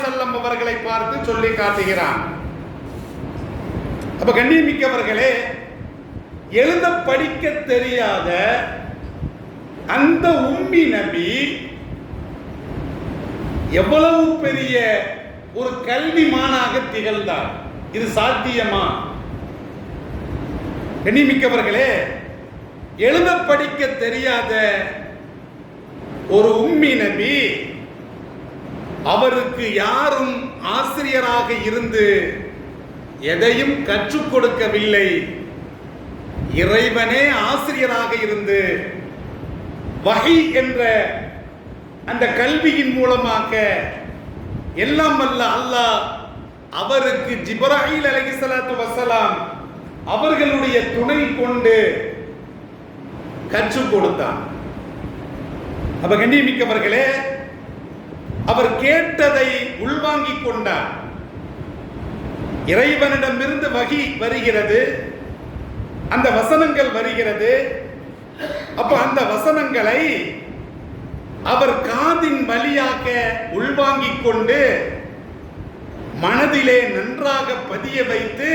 வஸல்லம் அவர்களை பார்த்து சொல்லி காட்டுகிறான். அப்ப கண்ணியமிக்கவர்களே, எழுத படிக்க தெரியாத அந்த உம்மி நபி எவ்வளவு பெரிய ஒரு கல்விமானாக திகழ்ந்தார். இது சாத்தியமா? கண்ணியமிக்கவர்களே, எழுத படிக்க தெரியாத ஒரு உம்மி நபி, அவருக்கு யாரும் ஆசிரியராக இருந்து எதையும் கற்றுக் கொடுக்கவில்லை. இறைவனே ஆசிரியராக இருந்து வஹி என்ற அந்த கல்வியின் மூலமாக எல்லாம் வல்ல அல்லாஹ் அவருக்கு ஜிப்ராயில் அலைஹிஸ்ஸலாத்து வஸ்ஸலாம் அவர்களுடைய துணை கொண்டு கற்றுக் கொடுத்தான். அப்ப கண்ணியமிக்கவர்களே, அவர் கேட்டதை உள்வாங்கிக் கொண்டார். இறைவனிடமிருந்து வஹி வருகிறது, அந்த வசனங்கள் வருகிறது. அப்ப அந்த வசனங்களை அவர் காதின் வழியாக உள்வாங்கிக் கொண்டு மனதிலே நன்றாக பதிய வைத்து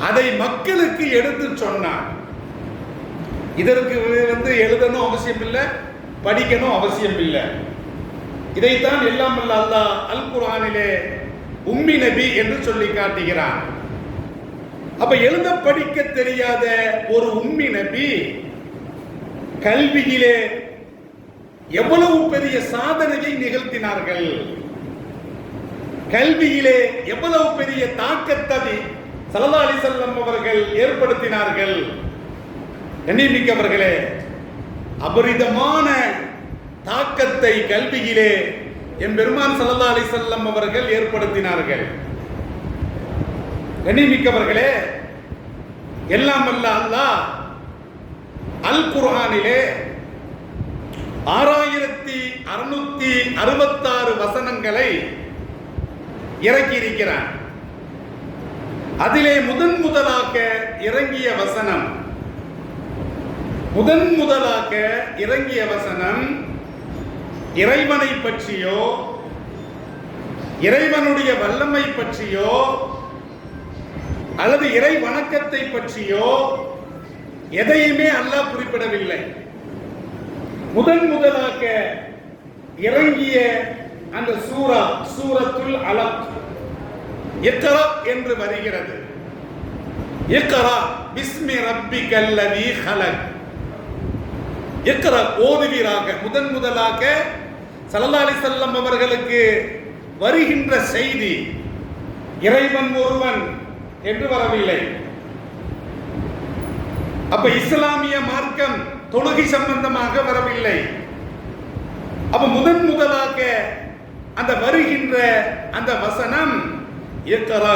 அதை மக்களுக்கு எடுத்து சொன்னார். இதற்கு எழுதணும் அவசியம் இல்லை, படிக்கணும் அவசியம் இல்லை. இதைத்தான் எல்லாம் வல்ல அல்லாஹ் அல் குர்ஆனிலே உம்மி நபி என்று சொல்லி காட்டுகிறான். அப்ப எழுத படிக்க தெரியாத ஒரு உம்மி நபி கல்வியிலே எவ்வளவு பெரிய சாதனையை நிகழ்த்தினார்கள், கல்வியிலே எவ்வளவு பெரிய தாக்கத்தை ஸல்லல்லாஹு அலைஹி வஸல்லம் அவர்கள் ஏற்படுத்தினார்கள். கண்ணியமிக்கவர்களே, அபரிதமான தாக்கத்தை கல்வியிலே என் பெருமான் ஸல்லல்லாஹு அலைஹி வஸல்லம் அவர்கள் ஏற்படுத்தினார்கள். கண்ணியமிக்கவர்களே, எல்லாம் வல்ல அல்லாஹ் அல் குர்ஆனிலே 6666 வசனங்களை இறக்கி இருக்கிறான். அதிலே முதலாக இறங்கிய வசனம் இறைவனை பற்றியோ இறைவனுடைய வல்லமை பற்றியோ அல்லது இறை வணக்கத்தை பற்றியோ எதையுமே அல்லாஹ் குறிப்பிடவில்லை. முதலாக இறங்கிய அந்த சூரத்துல் அலக் இக்ரா என்று வருகிறது. இக்ரா பிஸ்மி ரப்பிக்கல்லதீ ஹலக். இக்ரா ஓதுவீராக. முதலாக ஸல்லல்லாஹு அலைஹி வஸல்லம் அவர்களுக்கு வருகின்ற செய்தி இறைவன் ஒருவன் என்று வரவில்லை. அப்ப இஸ்லாமிய மார்க்கம் தொழுகை சம்பந்தமாக வரவில்லை. அப்ப முதலாக அந்த வருகின்ற அந்த வசனம் இக்ரா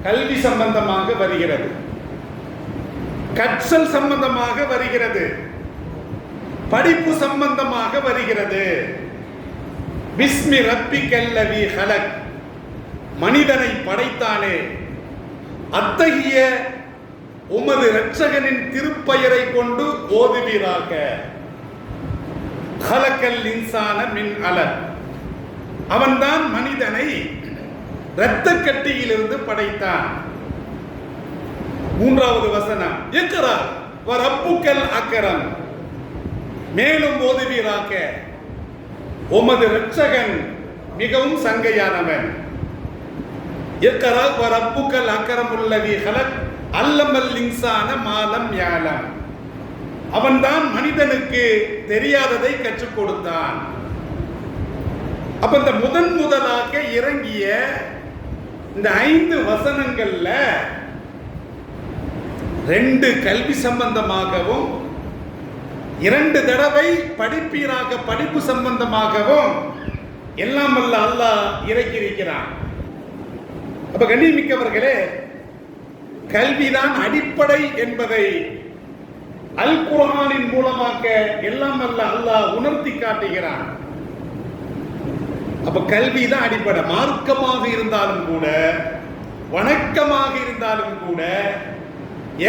கல்வி சம்பந்தமாக வருகிறது, கற்றல் சம்பந்தமாக வருகிறது, படிப்பு சம்பந்தமாக வருகிறது. பிஸ்மி ரப்பிக்கல்லதீ ஹலக், மனிதனை படைத்தானே அத்தகைய உமது இரட்சகனின் திருப்பெயரை கொண்டு ஓதுவீராக. ஹலக்கல் இன்சான மின் அலக், அவன்தான் மனிதனை இரத்த கட்டியிலிருந்து படைத்தான். மூன்றாவது வசனம் இக்ரா வ ரப்புக்கல் அக்ரம், மேலும் ஓதுவீராக உமது இரட்சகன் மிகவும் சங்கையானவன். இக்ரா வ ரப்புக்கல் அக்ரமுல்லதீ ஹலக் அல்லமல் இன்சான மாலம் யாலம், அவன்தான் மனிதனுக்கு தெரியாததை கற்றுக் கொடுத்தான். அப்ப இந்த முதலாக இறங்கிய இந்த 5 வசனங்கள்ல 2 கல்வி சம்பந்தமாகவும் 2 தடவை படிப்பீராக படிப்பு சம்பந்தமாகவும் எல்லாம் வல்ல அல்லாஹ் இறக்கியிருக்கிறான். அப்ப கண்ணியமிக்கவர்களே, கல்விதான் அடிப்படை என்பதை அல் குர்ஆனின் மூலமாக எல்லாம் வல்ல அல்லாஹ் உணர்த்தி காட்டுகிறான். அப்ப கல்விதான் அடிப்படை. மார்க்கமாக இருந்தாலும் கூட, வணக்கமாக இருந்தாலும் கூட,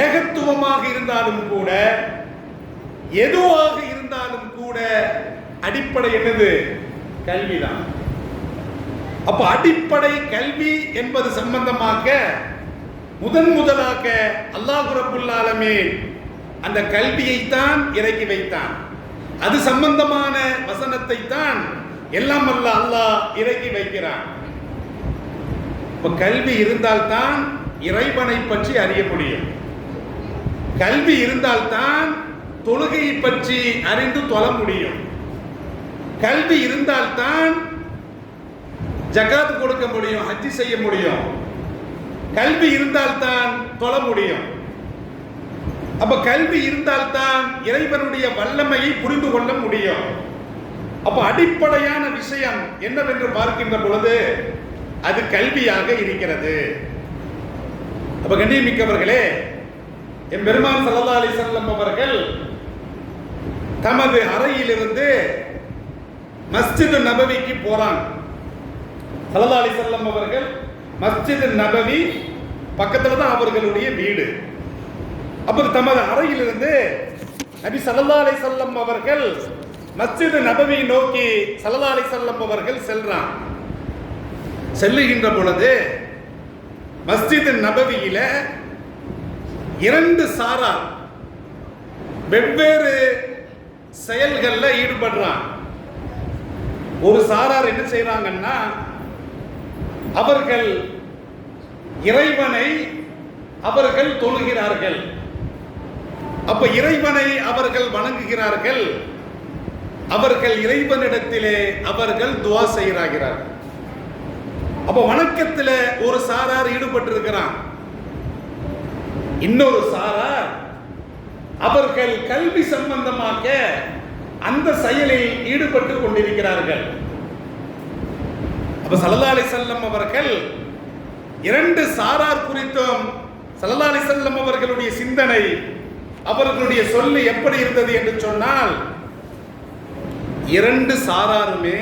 ஏகத்துவமாக இருந்தாலும் கூட, எதுவாக இருந்தாலும் கூட அடிப்படை என்னது? கல்விதான். அப்ப அடிப்படை கல்வி என்பது சம்பந்தமாக முதலாக அல்லாஹ் ரப்புல் ஆலமீன் அந்த கல்வியைத்தான் இறக்கி வைத்தான். அது சம்பந்தமான வசனத்தை தான் எல்லாம் வல்ல அல்லாஹ் இறக்கி வைக்கிறான். இப்ப கல்வி இருந்தால்தான் இறைவனை பற்றி அறிய முடியும். கல்வி இருந்தால்தான் தொழுகையை பற்றி அறிந்து தொழ முடியும். கல்வி இருந்தால்தான் ஜகாத் கொடுக்க முடியும், ஹஜ்ஜி செய்ய முடியும். கல்வி இருந்தால்தான் தொழ முடியும். அப்ப கல்வி இருந்தால்தான் இறைவனுடைய வல்லமையை புரிந்து கொள்ள முடியும். அப்ப அடிப்படையான விஷயம் என்னவென்று பார்க்கின்ற பொழுது அது கல்வியாக இருக்கிறது. அப்ப கண்ணியமிக்கவர்களே, என் பெருமான் ஸல்லல்லாஹு அலைஹி வஸல்லம் அவர்கள் தமது அறையிலிருந்து மஸ்ஜித் நபவிக்கு போறாங்க. ஸல்லல்லாஹு அலைஹி வஸல்லம் அவர்கள் மஸ்ஜித் நபவி பக்கத்துல தான் அவர்களுடைய வீடு. அப்ப தமது அறையிலிருந்து நபி ஸல்லல்லாஹு அலைஹி வஸல்லம் அவர்கள் மஸ்ஜித் நபவி நோக்கி ஸல்லல்லாஹு அலைஹி வஸல்லம் அவர்கள் செல்றாங்க. செல்லுகின்ற பொழுது மஸ்ஜித் நபவியில இரண்டு சாரார் வெவ்வேறு செயல்கள்ல ஈடுபடுறாங்க. ஒரு சாரார் என்ன செய்றாங்கன்னா, அவர்கள் இறைவனை அவர்கள் தொழுகிறார்கள். அப்ப இறைவனை அவர்கள் வணங்குகிறார்கள். அவர்கள் இறைவனிடத்திலே அவர்கள் துஆ செய்கிறார்கள். அப்ப வணக்கத்துல ஒரு சாரார் ஈடுபட்டிருக்கிறான். இன்னொரு சாரார் அவர்கள் கல்வி சம்பந்தமாக அந்த செயலில் ஈடுபட்டு கொண்டிருக்கிறார்கள். அப்ப ஸல்லல்லாஹு அலைஹி வஸல்லம் அவர்கள் இரண்டு சாரார் குறித்தும் ஸல்லல்லாஹு அலைஹி வஸல்லம் அவர்களுடைய சிந்தனை, அவர்களுடைய சொல்லு எப்படி இருந்தது என்று சொன்னால், இரண்டு சாராருமே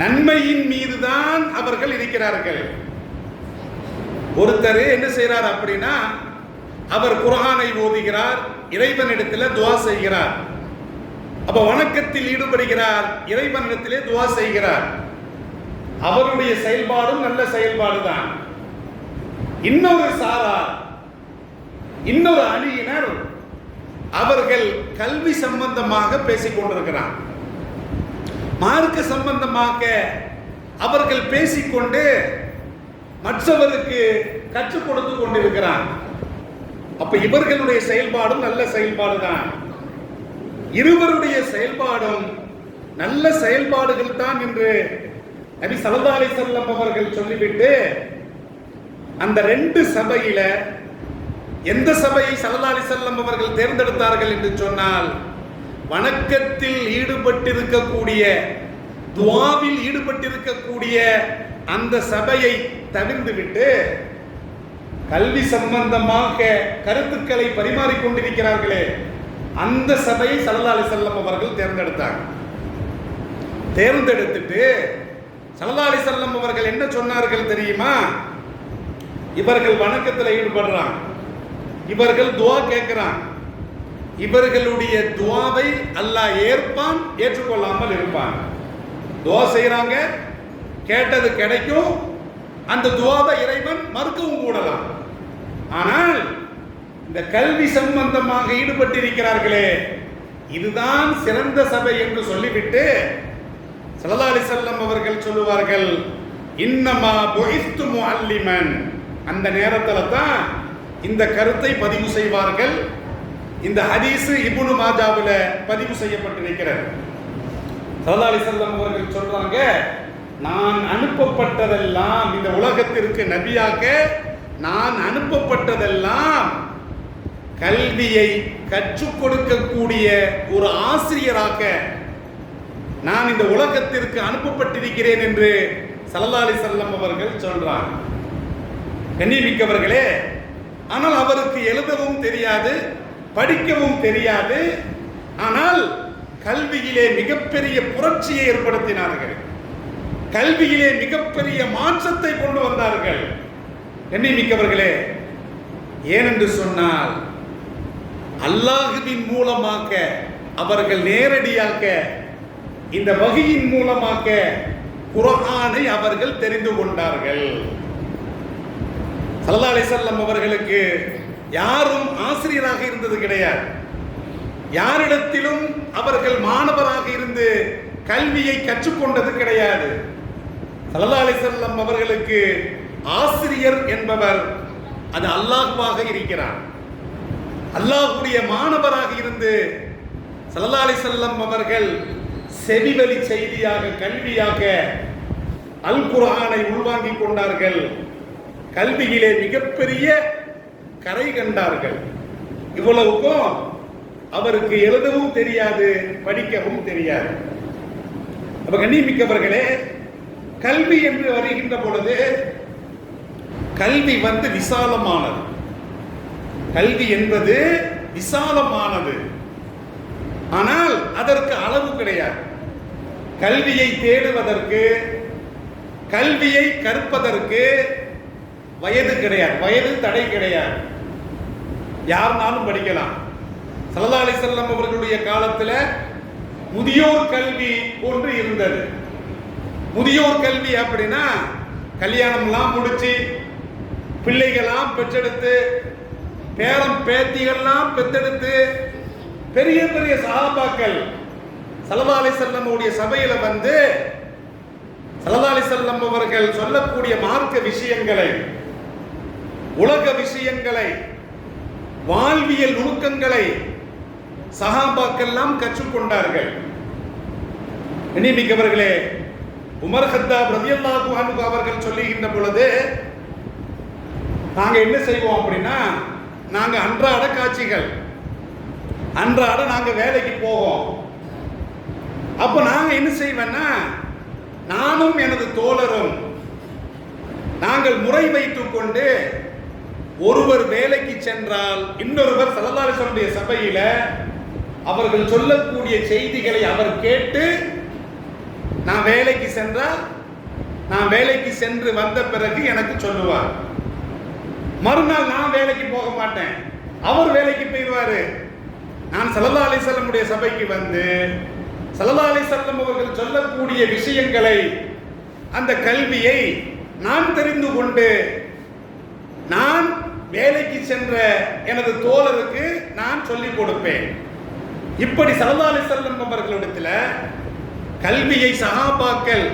நன்மையின் மீதுதான் அவர்கள் இருக்கிறார்கள். ஒருத்தர் என்ன செய்கிறார் அப்படின்னா, அவர் குர்ஆனை ஓதுகிறார், இறைவனிடத்தில் துஆ செய்கிறார். அப்ப வணக்கத்தில் ஈடுபடுகிறார், இறைவனிடத்திலே துஆ செய்கிறார். அவருடைய செயல்பாடும் நல்ல செயல்பாடு தான். இன்னொரு சாரார், இன்னொரு அணியினர் அவர்கள் கல்வி சம்பந்தமாக பேசிக் கொண்டிருக்கிறார். மார்க்க சம்பந்தமாக அவர்கள் பேசிக்கொண்டு மற்றவருக்கு கற்றுக் கொடுத்து கொண்டிருக்கிறார். அப்ப இவர்களுடைய செயல்பாடும் நல்ல செயல்பாடு தான். இருவருடைய செயல்பாடும் நல்ல செயல்பாடுகள் தான் என்று நபி ஸல்லல்லாஹு அலைஹி வஸல்லம் அவர்கள் சொல்லிவிட்டு, அந்த ரெண்டு சபையில எந்த சபையை ஸல்லல்லாஹு அலைஹி வஸல்லம் அவர்கள் தேர்ந்தெடுத்தார்கள் என்று சொன்னால், வணக்கத்தில் ஈடுபட்டிருக்கக்கூடிய, துஆவில் ஈடுபட்டிருக்கக்கூடிய அந்த சபையை தவிர்த்துவிட்டு கல்வி சம்பந்தமாக கருத்துக்களை பரிமாறிக்கொண்டிருக்கிறார்களே அந்த சபையை ஸல்லல்லாஹு அலைஹி வஸல்லம் அவர்கள் தேர்ந்தெடுத்தாங்க. தேர்ந்தெடுத்துட்டு ஸல்லல்லாஹு அலைஹி வஸல்லம் அவர்கள் என்ன சொன்னார்கள் தெரியுமா? இவர்கள் வணக்கத்தில் ஈடுபடுறாங்க, இவர்கள் துஆ கேட்கிறாங்க, இவர்களுடைய துஆவை அல்லாஹ் ஏற்பான், ஏற்றுக்கொள்ளாமல் இருப்பான். துஆ செய்யறாங்க, கேட்டது கிடைக்கும், அந்த துஆவை இறைவன் மறுக்கவும் கூடலாம். ஆனால் இந்த கல்வி சம்பந்தமாக ஈடுபட்டிருக்கிறார்களே, இதுதான் சிறந்த சபை என்று சொல்லிவிட்டு ஸல்லல்லாஹு அலைஹி வஸல்லம் அவர்கள் சொல்லுவார்கள், இன்னமா புஇஸ்து முஅல்லிமன். அந்த நேரத்தில் தான் இந்த கருத்தை பதிவு செய்வார்கள். இந்த ஹதீஸ் இப்னு மாஜாவுல பதிவு செய்யப்பட்டிருக்கிறது. ஸல்லல்லாஹு அலைஹி வஸல்லம் அவர்கள் சொல்றாங்க, நான் அனுப்பப்பட்டதெல்லாம் இந்த உலகத்திற்கு நபியாக நான் அனுப்பப்பட்டதெல்லாம் கல்வியை கற்றுக் கொடுக்கக்கூடிய ஒரு ஆசிரியராக நான் இந்த உலகத்திற்கு அனுப்பப்பட்டிருக்கிறேன் என்று ஸல்லல்லாஹு அலைஹி வஸல்லம் அவர்கள் சொல்றாங்க. கண்ணியமிக்கவர்களே, ஆனால் அவருக்கு எழுதவும் தெரியாது, படிக்கவும் தெரியாது. ஆனால் கல்வியிலே மிகப்பெரிய புரட்சியை ஏற்படுத்தினார்கள், கல்வியிலே மிகப்பெரிய மாற்றத்தை கொண்டு வந்தார்கள். கண்ணியமிக்கவர்களே, ஏனென்று சொன்னால் அல்லாஹ்வின் மூலமாக அவர்கள் நேரடியாக இந்த வஹியின் மூலமாக குர்ஆனை அவர்கள் தெரிந்து கொண்டார்கள். ஸல்லல்லாஹு அலைஹி வஸல்லம் அவர்களுக்கு யாரும் ஆசிரியராக இருந்தது கிடையாது. யாரிடத்திலும் அவர்கள் மாணவராக இருந்து கல்வியை கற்றுக்கொண்டது கிடையாது. ஸல்லல்லாஹு அலைஹி வஸல்லம் அவர்களுக்கு ஆசிரியர் என்பவர் அது அல்லாஹ்வாக இருக்கிறார். அல்லாஹ்வுடைய மாணவராக இருந்து ஸல்லல்லாஹு அலைஹி வஸல்லம் அவர்கள் செவிவழி செய்தியாக கல்வியாக அல் குர்ஆனை உள்வாங்கிக் கொண்டார்கள். கல்வியிலே மிகப்பெரிய கரை கண்டார்கள். இவ்வளவுக்கும் அவருக்கு எழுதவும் தெரியாது, படிக்கவும் தெரியாது. அப்ப கண்ணியமிக்கவர்களே, கல்வி என்று வருகின்ற பொழுது கல்வி விசாலமானது. கல்வி என்பது விசாலமானது. ஆனால் அதற்கு அளவு கிடையாது. கல்வியை தேடுவதற்கு, கல்வியை கற்பதற்கு வயது கிடையாது, வயது தடை கிடையாது. யாருனாலும் படிக்கலாம். ஸல்லல்லாஹு அலைஹி வஸல்லம் அவர்களுடைய காலத்தில் முதியோர் கல்வி ஒன்று இருந்தது. முதியோர் கல்வி அப்படின்னா கல்யாணம்லாம் முடிச்சு பிள்ளைகள்லாம் பெற்றெடுத்து பேரம் பேத்திகள்லாம் பெற்றெடுத்து பெரிய பெரிய சஹாபாக்கள் ஸல்லல்லாஹு அலைஹி வஸல்லம் உடைய சபையில ஸல்லல்லாஹு அலைஹி வஸல்லம் அவர்கள் சொல்லக்கூடிய மார்க்க விஷயங்களை, உலக விஷயங்களை, வாழ்வியல் நுணுக்கங்களை சஹாபாக்கெல்லாம் கற்றுக்கொண்டார்கள். கண்ணியமிக்கவர்களே, உமர் கத்தாப் ரலியல்லாஹு அன்ஹு அவர்கள் சொல்லுகின்ற பொழுது, நாங்க என்ன செய்வோம் அப்படின்னா, நாங்க அன்றாட காட்சிகள், அன்றாட நாங்க வேலைக்கு போவோம். அப்ப நாங்க என்ன செய்வேன்னா, நானும் எனது தோழரும் நாங்கள் முறை வைத்துக் கொண்டு ஒருவர் வேலைக்கு சென்றால் இன்னொருவர் ஸல்லல்லாஹு அலைஹி வஸல்லம் சபையில அவர்கள் சொல்லக்கூடிய செய்திகளை அவர் கேட்டு, நான் வேலைக்கு சென்றால் நான் வேலைக்கு சென்று வந்த பிறகு எனக்கு சொல்லுவார். மறுநாள் நான் வேலைக்கு போக மாட்டேன், அவர் வேலைக்கு போயிடுவாரு. நான் ஸல்லல்லாஹு அலைஹி வஸல்லம் சபைக்கு ஸல்லல்லாஹு அலைஹி வஸல்லம் அவர்கள் சொல்லக்கூடிய விஷயங்களை, அந்த கல்வியை நான் தெரிந்து கொண்டு நான் வேலைக்கு சென்ற எனது தோழருக்கு நான் சொல்லிக் கொடுப்பேன். இப்படி ஸல்லல்லாஹு அலைஹி வஸல்லம் அவர்களிடத்தில் கல்வியை சஹாபாக்கள்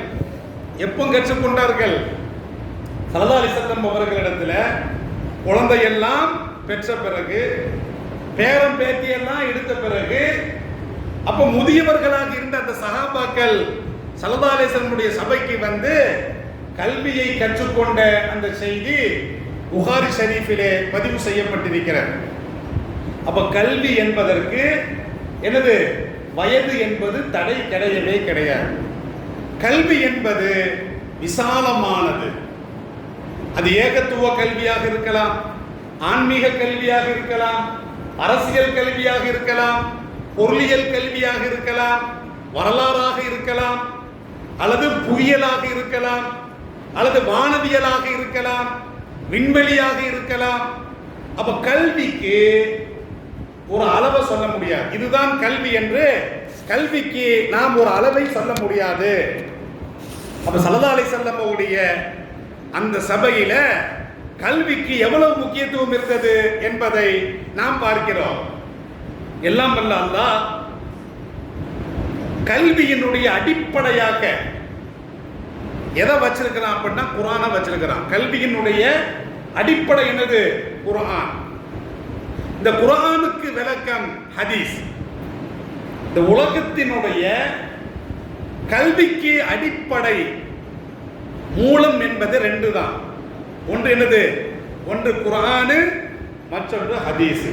எப்போ கற்றுக்கொண்டார்கள்? ஸல்லல்லாஹு அலைஹி வஸல்லம் அவர்களிடத்தில் குழந்தையெல்லாம் பெற்ற பிறகு, பேரம் பேத்தியெல்லாம் எடுத்த பிறகு, அப்ப முதியவர்களாக இருந்த அந்த சஹாபாக்கள் ஸல்லல்லாஹு அலைஹி வஸல்லம் சபைக்கு கல்வியை கற்றுக்கொண்ட அந்த செய்தி புகாரி ஷரீஃபிலே பதிவு செய்யப்பட்டிருக்கிறது. அப்ப கல்வி என்பதற்கு எனது வயது என்பது தடை கிடையவே கிடையாது. கல்வி என்பது விசாலமானது. அது ஏகத்துவ கல்வியாக இருக்கலாம், ஆன்மீக கல்வியாக இருக்கலாம், அரசியல் கல்வியாக இருக்கலாம், பொருளியல் கல்வியாக இருக்கலாம், வரலாறாக இருக்கலாம், அல்லது புவியியலாக இருக்கலாம், அல்லது வானவியலாக இருக்கலாம், விண்வெளியாக இருக்கலாம். அப்ப கல்விக்கு ஒரு அளவை சொல்ல முடியாது. இதுதான் கல்வி என்று கல்விக்கு நாம் ஒரு அளவை சொல்ல முடியாது. அப்ப ஸல்லல்லாஹு அலைஹி வஸல்லம் உடைய அந்த சபையில கல்விக்கு எவ்வளவு முக்கியத்துவம் இருந்தது என்பதை நாம் பார்க்கிறோம். எல்லாம் வல்ல அல்லாஹ் கல்வியினுடைய அடிப்படையாக எதை வச்சிருக்கிறான் அப்படின்னா குர்ஆனை வச்சிருக்கிறான். கல்வியினுடைய அடிப்படை என்னது? குர்ஆன். இந்த குர்ஆனுக்கு விளக்கம் ஹதீஸ். இந்த உலகத்தினுடைய கல்விக்கு அடிப்படை மூலம் என்பது ரெண்டு தான். ஒன்று என்னது? ஒன்று குர்ஆன், மற்றொன்று ஹதீஸ்.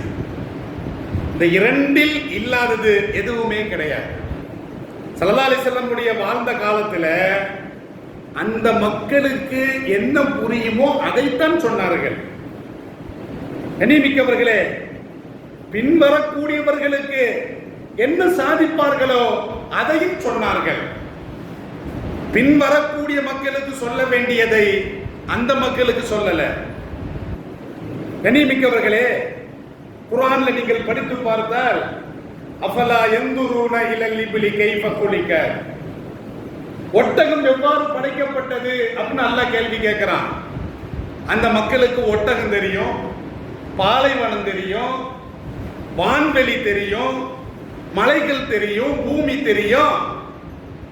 இந்த இரண்டில் இல்லாதது எதுவுமே கிடையாது. ஸல்லல்லாஹு அலைஹி வஸல்லம் வாழ்ந்த காலத்தில் அந்த மக்களுக்கு என்ன புரியுமோ அதைத்தான் சொன்னார்கள். கண்ணியமிக்கவர்களே, பின்வரக்கூடியவர்களுக்கு என்ன சாதிப்பார்களோ அதையும் சொன்னார்கள். பின்வரக்கூடிய மக்களுக்கு சொல்ல வேண்டியதை அந்த மக்களுக்கு சொல்லல. கண்ணியமிக்கவர்களே, குர்ஆன்ல நீங்கள் படித்து பார்த்தால் அஃபலா யன்துரூன இலல் இப்லி கைஃப குலிக ஒட்டகம் எவ்வாறு படைக்கப்பட்டது அப்படின்னு அல்லாஹ் கேள்வி கேட்கிறான். அந்த மக்களுக்கு ஒட்டகம் தெரியும், பாலைவனம் தெரியும், வான்வெளி தெரியும், மலைகள் தெரியும், பூமி தெரியும்.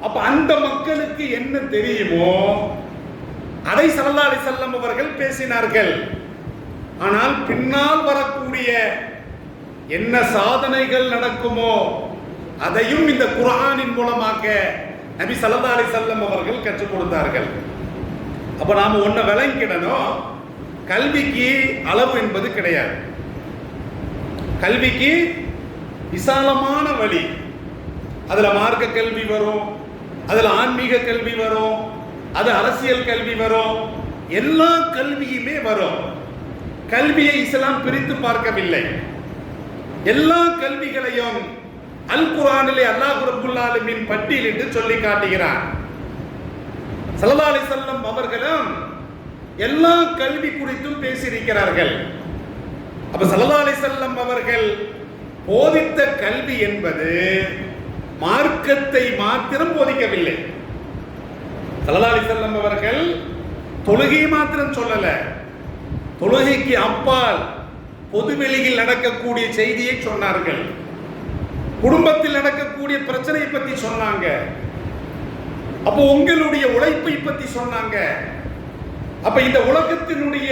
அப்ப அந்த மக்களுக்கு என்ன தெரியுமோ அதை ஸல்லல்லாஹு அலைஹி வஸல்லம் அவர்கள் பேசினார்கள். ஆனால் பின்னால் வரக்கூடிய என்ன சாதனைகள் நடக்குமோ அதையும் இந்த குர்ஆனின் மூலமாக நபி ஸல்லல்லாஹு அலைஹி வஸல்லம் அவர்கள் கற்றுக் கொடுத்தார்கள். அப்ப நாம ஒன்ன விளங்கிடணும், கல்விக்கு அளவு என்பது கிடையாது. கல்விக்கு விசாலமான வழி. அதுல மார்க்க கல்வி வரும், அதுல ஆன்மீக கல்வி வரும், அது அரசியல் கல்வி வரும், எல்லா கல்வியுமே வரும். கல்வியை இஸ்லாம் பிரித்து பார்க்கவில்லை. எல்லா கல்விகளையும் அல் குர்ஆனிலே அல்லாஹ் ரப்பல் ஆலமீன் பட்டியலிட்டு சொல்லி காட்டுகிறான். ஸல்லல்லாஹு அலைஹி வஸல்லம் அவர்களும் எல்லா கல்வி குறித்தும் பேசியிருக்கிறார்கள். அப்ப ஸல்லல்லாஹு அலைஹி வஸல்லம் அவர்கள் போதித்த கல்வி என்பது மார்க்கத்தை மாத்திரம் போதிக்கவில்லை. ஸல்லல்லாஹு அலைஹி வஸல்லம் அவர்கள் தொழுகை மாத்திரம் சொல்லல, தொழுகைக்கு அப்பால் பொதுவெளியில் நடக்கக்கூடிய செய்தியை சொன்னார்கள், குடும்பத்தில் நடக்கக்கூடிய பிரச்சனையை பத்தி சொன்னாங்க, அப்போ உங்களுடைய உழைப்பை பத்தி சொன்னாங்க, அப்ப இந்த உலகத்தினுடைய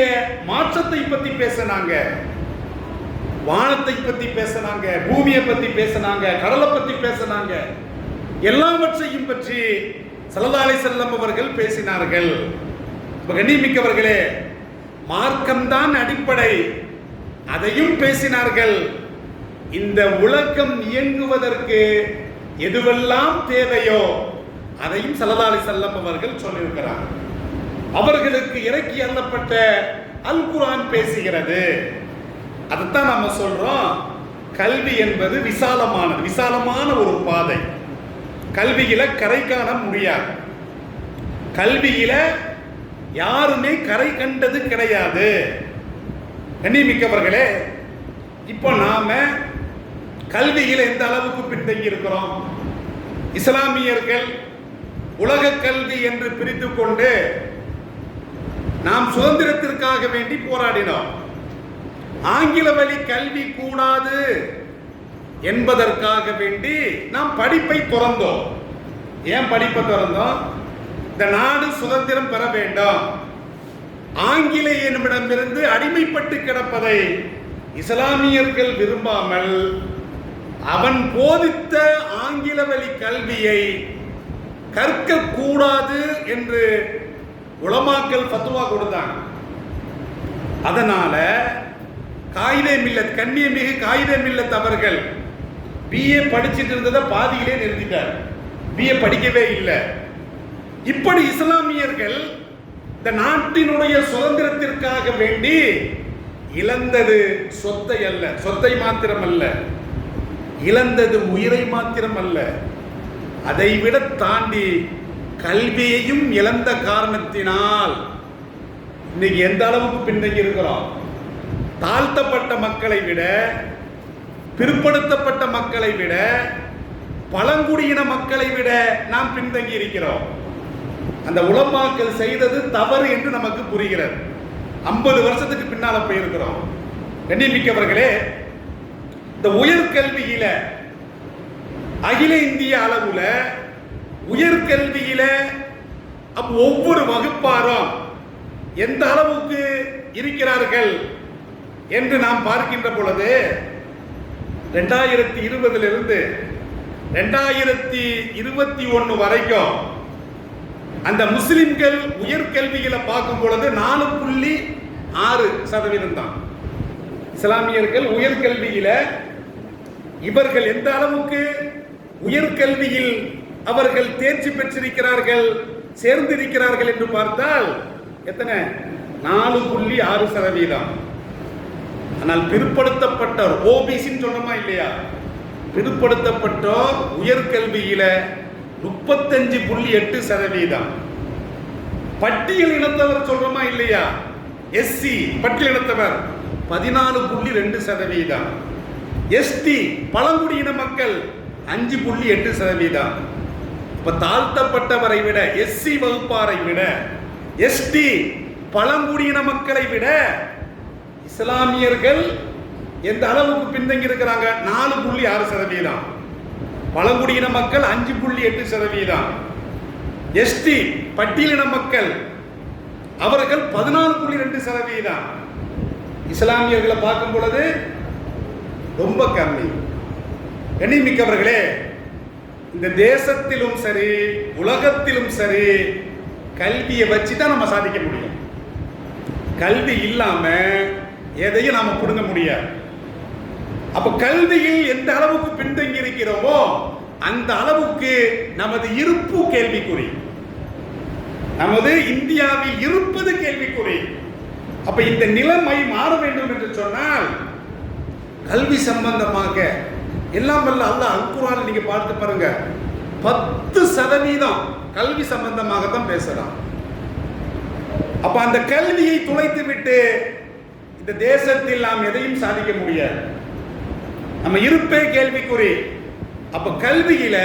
மாற்றத்தை பத்தி பேசினாங்க, வானத்தை பத்தி பேசினாங்க, பூமியை பத்தி பேசினாங்க, கடலை பத்தி பேசினாங்க, எல்லாவற்றையும் பற்றி ஸல்லல்லாஹு அலைஹி வஸல்லம் அவர்கள் பேசினார்கள். கண்ணியமிக்கவர்களே, மார்க்கம்தான் அடிப்படை, அதையும் பேசினார்கள். இந்த உலகம் இயங்குவதற்கு எதுவெல்லாம் தேவையோ அதையும் ஸல்லல்லாஹு அலைஹி வஸல்லம் அவர்கள் சொல்லியிருக்கிறார். அவர்களுக்கு இறக்கி அருளப்பட்ட அல் குர்ஆன் பேசுகிறது. அதைத்தான் நம்ம சொல்றோம், கல்வி என்பது விசாலமான ஒரு பாதை. கல்வியில கரை காண முடியாது. கல்வியில யாருமே கரை கண்டது கிடையாது. கண்ணியமிக்கவர்களே, இப்போ நாம கல்வியில எந்த அளவுக்கு பின்தங்கி இருக்கிறோம்? இஸ்லாமியர்கள் உலக கல்வி என்று பிரித்து கொண்டு நாம் சுதந்திரத்திற்காக வேண்டி போராடினோம். ஆங்கில வழி கல்வி கூடாது என்பதற்காக வேண்டி நாம் படிப்பை துறந்தோம். ஏன் படிப்பை துறந்தோம்? இந்த நாடு சுதந்திரம் பெற வேண்டும். ஆங்கிலேயனிடமிருந்து அடிமைப்பட்டு கிடப்பதை இஸ்லாமியர்கள் விரும்பாமல் அவன் போதித்த ஆங்கில வழி கல்வியை கற்க கூடாது என்று உலமாக்கள் ஃபத்வா கொடுத்தாங்க. அதனால காயிதே மில்லத், கண்ணியமிகு காயிதே மில்லத் அவர்கள் பிஏ படிச்சுட்டு இருந்ததை பாதியிலே நிறுத்திட்டார். பிஏ படிக்கவே இல்லை. இப்படி இஸ்லாமியர்கள் இந்த நாட்டினுடைய சுதந்திரத்திற்காக வேண்டி இழந்தது சொத்தை அல்ல, சொத்தை மாத்திரம் அல்ல, இழந்தது உயிரை மாத்திரம் அல்ல, அதைவிட தாண்டி கல்வியையும் இழந்த காரணத்தினால் இன்னைக்கு எந்த அளவுக்கு பின்தங்கி இருக்கிறோம்? தாழ்த்தப்பட்ட மக்களை விட, பிற்படுத்தப்பட்ட மக்களை விட, பழங்குடியின மக்களை விட நாம் பின்தங்கி இருக்கிறோம். அந்த உலமாக்கள் செய்தது தவறு என்று நமக்கு புரிகிறது. 50 வருஷத்துக்கு பின்னால போயிருக்கிறோம். கண்ணியமிக்கவர்களே, இந்த உயர்கல்வியில அகில இந்திய அளவுல உயர்கல்வியில ஒவ்வொரு வகுப்பாரும் எந்த அளவுக்கு இருக்கிறார்கள் என்று நாம் பார்க்கின்ற பொழுது 2020 இருந்து 2021 வரைக்கும் அந்த முஸ்லிம்கள் உயர்கல்வியில பார்க்கும் பொழுது 4.6% தான். இஸ்லாமியர்கள் உயர்கல்வியில இவர்கள் எந்த அளவுக்கு உயர்கல்வியில் அவர்கள் தேர்ச்சி பெற்றிருக்கிறார்கள், சேர்ந்திருக்கிறார்கள் என்று பார்த்தால் எத்தனை? 4.6%. ஆனால் பிற்படுத்தப்பட்டோர், ஓபிசின்னு சொன்னோமா இல்லையா, பிற்படுத்தப்பட்டோர் உயர்கல்வியில 35.8%. பட்டியல் இனத்தவர் சொல்றோமா இல்லையா, எஸ்சி பட்டியல் இனத்தவர் 14.2%. எஸ்டி பழங்குடியின மக்கள் 5.8%. இப்ப தாழ்த்தப்பட்டவரை விட, எஸ்சி வகுப்பாரை விட, எஸ்டி பழங்குடியின மக்களை விட இஸ்லாமியர்கள் எந்த அளவுக்கு பின்தங்கி இருக்கிறாங்க? 4.6%. பழங்குடியின மக்கள் 5.8%. எஸ்டி பட்டியலின மக்கள் அவர்கள் 14.2%. இஸ்லாமியர்களை பார்க்கும் பொழுது ரொம்ப கம்மி. கண்ணியமிக்கவர்களே, இந்த தேசத்திலும் சரி உலகத்திலும் சரி கல்வியை வச்சு தான் நம்ம சாதிக்க முடியும். கல்வி இல்லாம எதையும் நாம புடுங்க முடியாது. அப்ப கல்வியில் எந்த அளவுக்கு பின்தங்கி இருக்கிறோமோ அந்த அளவுக்கு நமது இருப்பு கேள்விக்குறி, நமது இந்தியாவில் இருப்பது கேள்விக்குறி. அப்ப இந்த நிலைமை மாற வேண்டும் என்று சொன்னால் கல்வி சம்பந்தமாக எல்லாம் வல்ல அல்லாஹ் அல்குர்ஆனில் நீங்க பார்த்து பாருங்க, 10% கல்வி சம்பந்தமாக தான் பேசலாம். அப்ப அந்த கல்வியை துளைத்து விட்டு இந்த தேசத்தில் நாம் எதையும் சாதிக்க முடியாது. நம்ம இருப்பே கேள்விக்குறி. அப்ப கல்வியில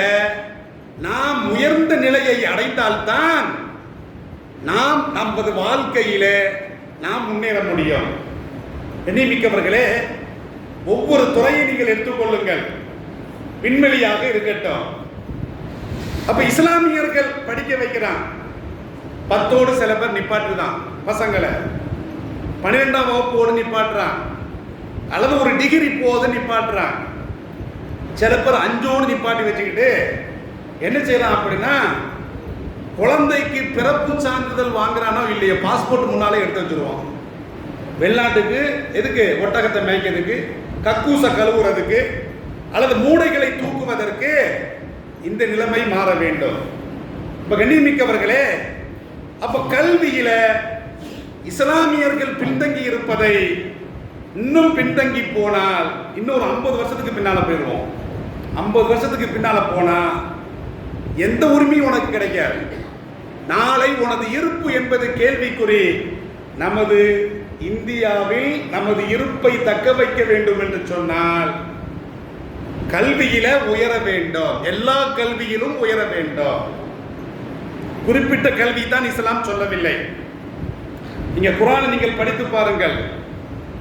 நாம் உயர்ந்த நிலையை அடைந்தால்தான் நாம் நமது வாழ்க்கையில நாம் முன்னேற முடியும். கண்ணியமிக்கவர்களே, ஒவ்வொரு துறையை நீங்கள் எடுத்துக்கொள்ளுங்கள், விண்வெளியாக இருக்கட்டும். அப்ப இஸ்லாமியர்கள் படிக்க வைக்கிறான், 10ஓடு சில பேர் நிப்பாட்டுதான் பசங்களை, 12ஆம் வகுப்போடு நிப்பாட்டுறான், அல்லது ஒரு டிகிரி போது நிப்பாட்டுறான். சில பேர் 5ஓடு நிப்பாட்டி வச்சுக்கிட்டு என்ன செய்யலாம் அப்படின்னா, குழந்தைக்கு பிறப்பு சான்றிதழ் வாங்குறானோ இல்லையோ பாஸ்போர்ட் முன்னாலே எடுத்து வச்சிருவான். வெளிநாட்டுக்கு எதுக்கு? ஒட்டகத்தை மேய்க்கிறதுக்கு, கக்கூசை கழுவுறதுக்கு, அல்லது மூடைகளை தூக்குவதற்கு. இந்த நிலைமை மாற வேண்டும். இப்ப கண்ணியமிக்கவர்களே, அப்ப கல்வியில இஸ்லாமியர்கள் பின்தங்கி இருப்பதை, இன்னும் பின்தங்கி போனால் இன்னொரு 50 வருஷத்துக்கு பின்னால போயிடுவோம். 50 வருஷத்துக்கு பின்னால போனா எந்த உரிமையும் உனக்கு கிடைக்காது. நாளை உனது இருப்பு என்பது கேள்விக்குறி. நமது இந்தியாவில் நமது இருப்பை தக்க வைக்க வேண்டும் என்று சொன்னால் கல்வியில உயர வேண்டும். எல்லா கல்வியிலும் உயர வேண்டும். குறிப்பிட்ட கல்வி தான் இஸ்லாம் சொல்லவில்லை. நீங்க குர்ஆனை நீங்கள் படித்து பாருங்கள்.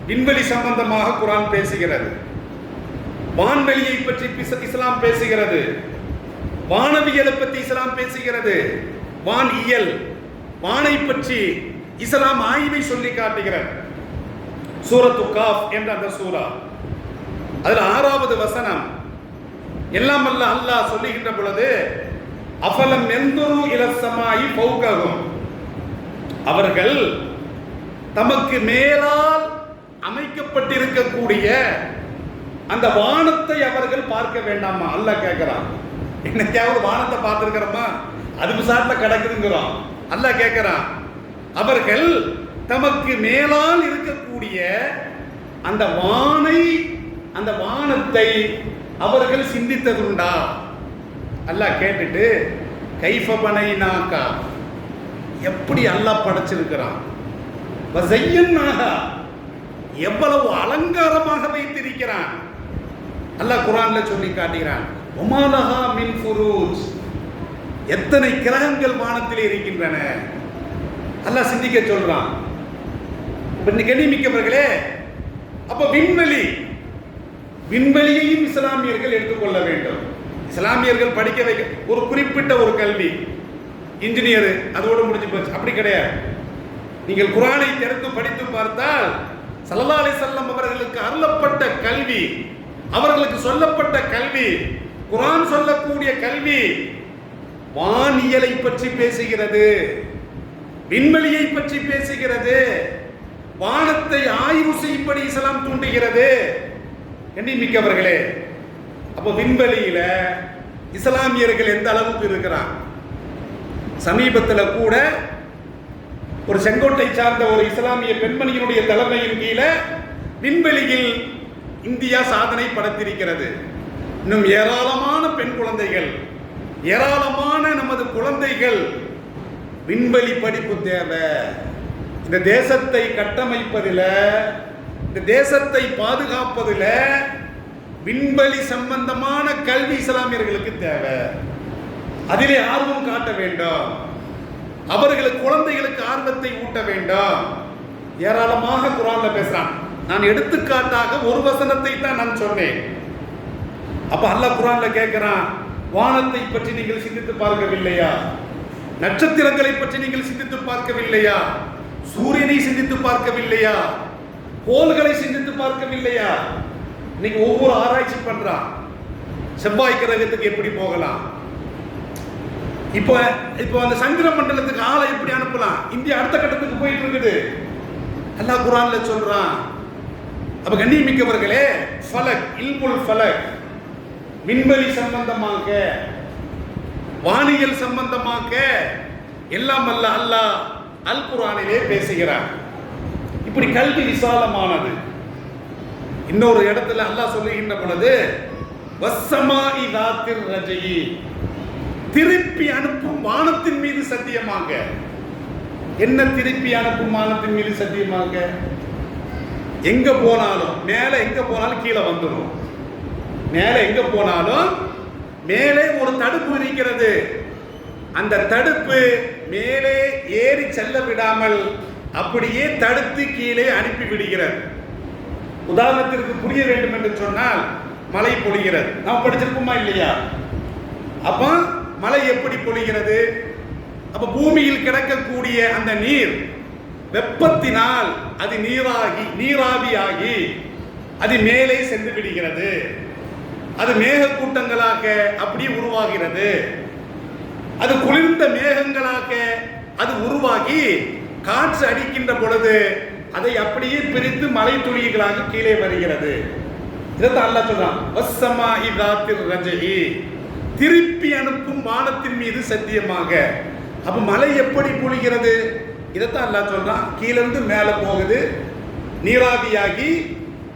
விண்வெளி சம்பந்தமாக குர்ஆன் பேசுகிறது, வான்வெளியை பற்றி இஸ்லாம் பேசுகிறது, வானவியலை பற்றி இஸ்லாம் பேசுகிறது, வானியல் வானை பற்றி இஸ்லாம் ஆய்வை சொல்லி காட்டுகிறது. சூரத்து காஃப் என்ற அந்த சூரா, அதுல 6வது வசனம் எல்லாம் வல்ல அல்லாஹ் சொல்லுகின்ற பொழுது, அஃபலம் யன்துரு இலஸ் ஸமாஇ ஃபௌகஹும், அவர்கள் தமக்கு மேலால் அமைக்கப்பட்டிருக்கக்கூடிய அந்த வானத்தை அவர்கள் பார்க்க வேண்டாமா? அல்லாஹ் கேட்கிறான். என்னைக்காவது வானத்தை பார்த்திருக்கிறோமா? அதுக்கு சாட்ல கிடக்குதுங்கிறோம். அல்லாஹ் கேட்கிறான், அவர்கள் தமக்கு மேலால் இருக்கக்கூடிய அந்த வானை, அந்த வானத்தை அவர்கள் சிந்தித்ததுண்டா? அல்லாஹ் கேட்டுட்டு, கைஃப பனைனாகா, எப்படி அல்லாஹ் படைச்சிருக்கிறான், வஸய்யன்னாஹா, எவ்வளவு அலங்காரமாக வைத்திருக்கிறான். அல்லாஹ் குர்ஆன்ல சொல்லி காட்டுகிறான், வமாலஹா மின் ஃபுரூஜ், எத்தனை கிரகங்கள் வானத்திலே இருக்கின்றன. அல்லாஹ் சிந்திக்க சொல்றான். கண்ணியமிக்கவர்களே, அப்ப விண்வெளியையும் இஸ்லாமியர்கள் எடுத்துக்கொள்ள வேண்டும். இஸ்லாமியர்கள் படிக்க வைக்க ஒரு குறிப்பிட்ட ஒரு கல்வி, இன்ஜினியர் அதோடு முடிஞ்சு போச்சு, அப்படி கிடையாது. நீங்கள் குர்ஆனை திறந்து படித்து பார்த்தால் ஸல்லல்லாஹு அலைஹி வஸல்லம் அவர்களுக்கு அருளப்பட்ட கல்வி, அவர்களுக்கு சொல்லப்பட்ட கல்வி, குர்ஆன் சொல்லக்கூடிய கல்வி வானியலை பற்றி பேசுகிறது, விண்வெளியை பற்றி பேசுகிறது, வானத்தை ஆய்வு செய்யும்படி இஸ்லாம் தூண்டுகிறது. கண்ணியமிக்கவர்களே, அப்போ விண்வெளியில இஸ்லாமியர்கள் எந்த அளவுக்கு இருக்கிறான்? சமீபத்தில் கூட ஒரு செங்கோட்டை சார்ந்த ஒரு இஸ்லாமிய பெண்மணியினுடைய தலைமையின் கீழே விண்வெளியில் இந்தியா சாதனை படைத்திருக்கிறது. இன்னும் ஏராளமான பெண் குழந்தைகள், ஏராளமான நமது குழந்தைகள் விண்வெளி படிப்பு தேவை. இந்த தேசத்தை கட்டமைப்பதில், இந்த தேசத்தை பாதுகாப்பதில் விண்வெளி சம்பந்தமான கல்வி இஸ்லாமியர்களுக்கு தேவை. அதிலே ஆர்வம் காட்ட வேண்டும். அவர்களுக்கு குழந்தைகளுக்கு ஆர்வத்தை ஊட்ட வேண்டும். ஏராளமாக குர்ஆன்ல பேசுறான். நான் எடுத்துக்காட்டாக ஒரு வசனத்தை தான் நான் சொன்னேன். அப்ப அல்லாஹ் குர்ஆன்ல கேட்கிறான், வானத்தை பற்றி நீங்கள் சிந்தித்து பார்க்கவில்லையா? நட்சத்திரங்களை பற்றி நீங்கள் சிந்தித்து பார்க்கவில்லையா? சூரியனை சிந்தித்து பார்க்கவில்லையா? கோள்களை சிந்தித்து பார்க்கவில்லையா? இன்னைக்கு ஒவ்வொரு ஆராய்ச்சி பண்றான். செவ்வாய் கிரகத்துக்கு எப்படி போகலாம், இப்போ அந்த சந்திர மண்டலத்துக்கு ஆளை எப்படி அனுப்பலாம், இந்தியா அடுத்த கட்டத்துக்கு போயிட்டு இருக்குது. அல்லாஹ் குர்ஆன்ல சொல்றான். அப்ப கண்ணியமிக்கவர்களே, ஃபலக், இல்முல் ஃபலக், விண்வெளி சம்பந்தமாக, வானியல் சம்பந்தமாக எல்லாம் அல்லாஹ் அல் குர்ஆனிலே பேசுகிறார். இப்படி கல்வி விசாலமானது. இன்னொரு இடத்துல அல்லாஹ் சொல்லுகின்ற பொழுது, வஸ்ஸமாஇ தாத்திர் ரஜயி, திருப்பி அனுப்பும் வானத்தின் மீது சத்தியமாக. என்ன திருப்பி அனுப்பும் வானத்தின் மீது சத்தியமாக? எங்க போனாலும் மேலே, எங்க போனாலும் கீழே வந்துடும். மேலே எங்க போனாலும் மேலே ஒரு தடுப்பு இருக்கிறது. அந்த தடுப்பு மேலே ஏறி செல்ல விடாமல் அப்படியே தடுத்து கீழே அனுப்பி விடுகிறது. உதாரணத்திற்கு புரிய வேண்டும் என்று சொன்னால், மழை பொழிகிறது. நாம் படிச்சிருப்போமா இல்லையா? அப்ப மழை எப்படி பொழிகிறது? அப்ப பூமியில் கிடக்கக்கூடிய அந்த நீர் வெப்பத்தினால் அது நீராவியாகி அது மேலே சென்று விடுகிறது. அது மேகக்கூட்டங்களாக அப்படியே உருவாகிறது. அது குளிர்ந்த மேகங்களாக அது உருவாகி காற்று அடிக்கின்ற பொழுது அதை அப்படியே பிரித்து மழை துளிகளாக கீழே வருகிறது. இதைத்தான் அல்லாஹ் சொல்றான், வஸ்ஸமாஇ தாத்திர் ரஜயி, திருப்பி அனுப்பும் வானத்தின் மீது சத்தியமாக. அப்ப மழை எப்படி பொழிகிறது? இதைத்தான் அல்லாஹ் சொல்றான். கீழிருந்து மேலே போகுது, நீராவியாகி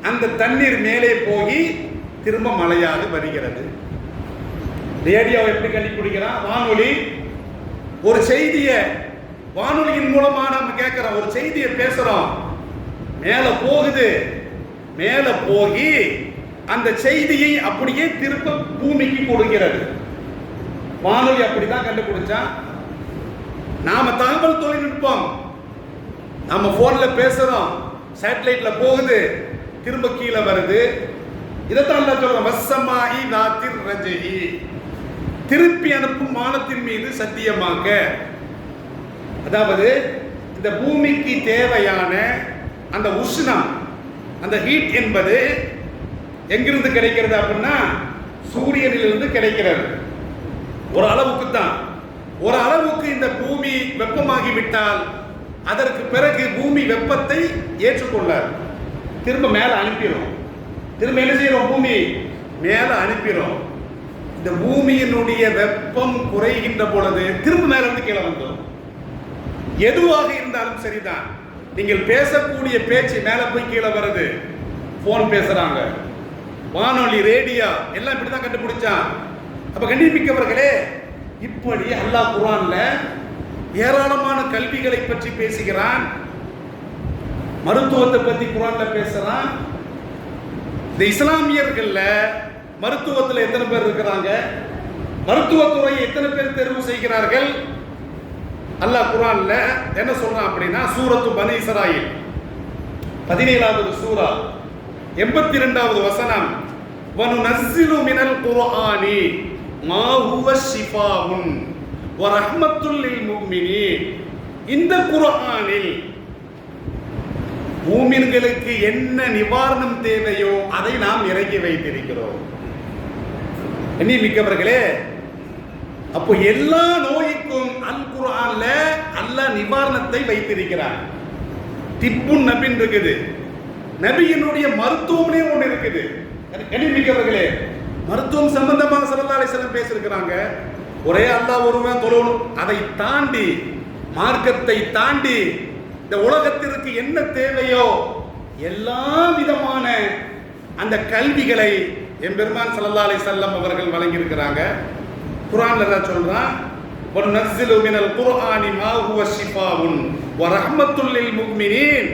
அந்த தண்ணீர் மேலே போய் திரும்ப மழையாக வருகிறது. ரேடியோவை எப்படி கண்டுபிடிக்கிறான்? வானொலி. ஒரு செய்தியை வானொலியின் மூலமா நம்ம கேட்கிறோம், ஒரு செய்தியை பேசுறோம், மேல போகுது, மேல போய் அந்த செய்தியை அப்படியே திரும்ப பூமிக்கு கொடுக்கிறது. வானொலி அப்படிதான் கண்டுபிடிச்சா. நாம தகவல் தொழில்நுட்பம், நம்ம போன்ல பேசுறோம், சேட்டலைட்ல போகுது, திரும்ப கீழே வருது. இதைத்தான் அல்லாஹ் சொல்றான், வஸ்ஸமாஇ தாத்திர் ரஜயி, திருப்பி அனுப்பும் வானத்தின் மீது சத்தியமாக. அதாவது இந்த பூமிக்கு தேவையான அந்த உஷ்ணம், அந்த ஹீட் என்பது எங்கிருந்து கிடைக்கிறது அப்படின்னா சூரியனிலிருந்து கிடைக்கிறது. ஒரு அளவுக்கு தான். ஒரு அளவுக்கு இந்த பூமி வெப்பமாகி விட்டால் அதற்கு பிறகு பூமி வெப்பத்தை ஏற்றுக்கொள்ளாது, திரும்ப மேல அனுப்பிடும். திரும்ப என்ன செய்யறோம்? பூமி மேல அனுப்பிடும். இந்த பூமியினுடைய வெப்பம் குறைகின்ற பொழுது திரும்ப மேல இருந்து கீழே வந்துடும். எதுவாக இருந்தாலும் சரிதான். நீங்கள் பேசக்கூடிய பேச்சு மேல போய் கீழே வருது. போன் பேசுறாங்க, வானொலி, ரேடியோ எல்லாம் இப்படிதான் கண்டுபிடிச்சான். அப்ப கண்டிப்பிக்கவர்களே, இப்படி அல்லாஹ் குர்ஆன்ல ஏராளமான கல்விகளை பற்றி பேசுகிறான். மருத்துவத்தை பத்தி குர்ஆன்ல பேசுறான். இந்த இஸ்லாமியர்கள்ல மருத்துவத்தில் எத்தனை பேர் இருக்கிறாங்க? மருத்துவத்துறையை எத்தனை பேர் தேர்வு செய்கிறார்கள்? அல்லாஹ் குர்ஆன்ல என்ன சொல்றான் அப்படின்னா, சூரத்து பனி இஸ்ராயில் 17வது சூரா 82வது வசனம், வனுனஸ்ஸிலு மினல் குர்ஆனி மா ஹுவ ஷிஃபாஉன் வ ரஹ்மத்துல் லில் முஃமினீன். இந்த குர்ஆனில் மூமின்களுக்கு என்ன நிவாரணம் தேவையோ அதை நாம் இறக்கி வைத்திருக்கிறோம். மிக்கவர்களே, அப்போ எல்லா நோய்க்கும் அல் குர்ஆன்ல அல்லாஹ் நிவாரணத்தை வைத்திருக்கிறார். திப்புன் நபின் இருக்குது, நபியினுடைய மருத்துவமே ஒன்று இருக்குது. மிக்கவர்களே, மருத்துவம் சம்பந்தமாக ஸல்லல்லாஹு அலைஹி வஸல்லம் பேசியிருக்கிறாங்க. ஒரே அல்லாஹ் ஒருவன் தொழணும், அதை தாண்டி மார்க்கத்தை தாண்டி இந்த உலகத்திற்கு என்ன தேவையோ எல்லா விதமான அந்த கல்விகளை எம்பெருமான் ஸல்லல்லாஹு அலைஹி வஸல்லம் அவர்கள் வழங்கி இருக்கிறாங்க. குர்ஆன்ல என்ன சொல்றான்? வனுனஸ்ஸிலு மினல் குர்ஆனி மா ஹுவ ஷிஃபாஉன் வ ரஹ்மத்துல் லில் முஃமினீன்.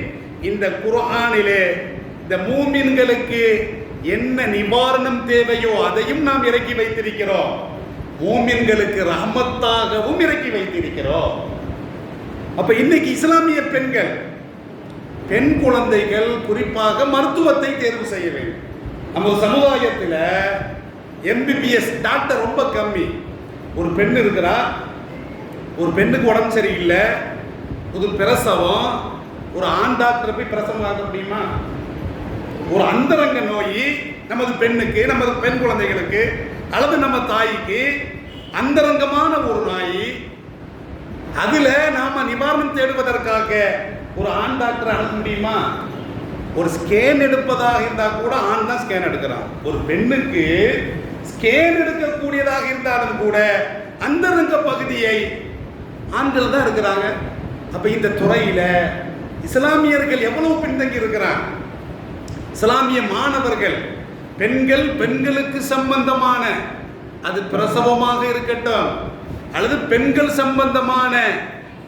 இந்த குர்ஆனிலே இந்த மூமின்களுக்கு என்ன நிவாரணம் தேவையோ அதையும் நாம் இறக்கி வைத்திருக்கிறோம். மூமின்களுக்கு ரஹமத்தாகவும் இறக்கி வைத்திருக்கிறோம். அப்ப இன்னைக்கு இஸ்லாமிய பெண்கள், பெண் குழந்தைகள் குறிப்பாக மருத்துவத்தை தேர்வு செய்ய வேண்டும். நம்ம சமுதாயத்தில் எம்பிபிஎஸ் டாக்டர் ரொம்ப கம்மி. ஒரு பெண் இருக்கிறா, ஒரு பெண்ணுக்கு உடம்பு சரியில்லை, புது பிரசவம், ஒரு ஆண் டாக்டர் போய் பிரசவம் பார்க்க முடியுமா? ஒரு அந்தரங்க நோய் நமது பெண்ணுக்கு, நமது பெண் குழந்தைகளுக்கு அல்லது நம்ம தாய்க்கு அந்தரங்கமான ஒரு நோய், அதுல நாம நிவாரணம் தேடுவதற்காக ஒரு ஆண் டாக்டர் அணுக முடியுமா? ஒரு ஸ்கேன் எடுப்பதாக இருந்தா கூட ஆண் தான் ஸ்கேன் எடுக்கிறான். ஒரு பெண்ணுக்கு ஸ்கேன் எடுக்கக்கூடியதாக இருந்தாலும் கூட அந்தரங்க பகுதியை ஆண்கள் தான் இருக்கிறாங்க. அப்ப இந்த துறையில இஸ்லாமியர்கள் எவ்வளவு பின்தங்கி இருக்கிறாங்க. இஸ்லாமிய மாணவர்கள், பெண்கள், பெண்களுக்கு சம்பந்தமான, அது பிரசவமாக இருக்கட்டும் அல்லது பெண்கள் சம்பந்தமான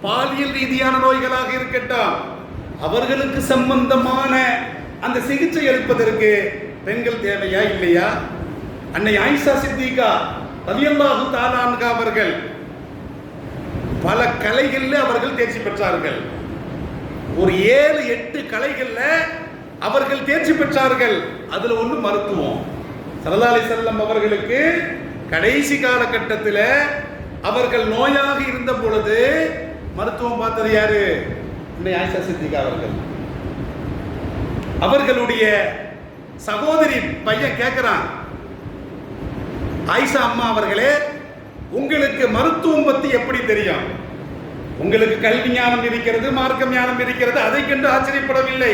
பாலியல் ரீதியான நோய்களாக இருக்கட்டும், அவர்களுக்கு சம்பந்தமான அந்த சிகிச்சை அளிப்பதற்கு பெண்கள் தேவையா இல்லையா? அன்னை ஆயிஷா சித்திகா ரலியல்லாஹு தஆலா அன்ஹா அவர்கள் பல கலைகளில் அவர்கள் தேர்ச்சி பெற்றார்கள். ஒரு 7-8 கலைகள்ல அவர்கள் தேர்ச்சி பெற்றார்கள். அதுல ஒன்று மருத்துவம். ஸல்லல்லாஹு அலைஹி வஸல்லம் அவர்களுக்கு கடைசி காலகட்டத்தில் அவர்கள் நோயாக இருந்த பொழுது மருத்துவம் பார்த்தது யாரு? அன்னை ஆயிஷா சித்திகா அவர்கள். அவர்களுடைய சகோதரி பையன் கேட்கிறான், ஆயிஷா அம்மா அவர்களே, உங்களுக்கு மருத்துவம் பத்தி எப்படி தெரியும்? உங்களுக்கு கல்வி ஞானம் இருக்கிறது, மார்க்க ஞானம் இருக்கிறது, அதை கண்டு ஆச்சரியப்படவில்லை.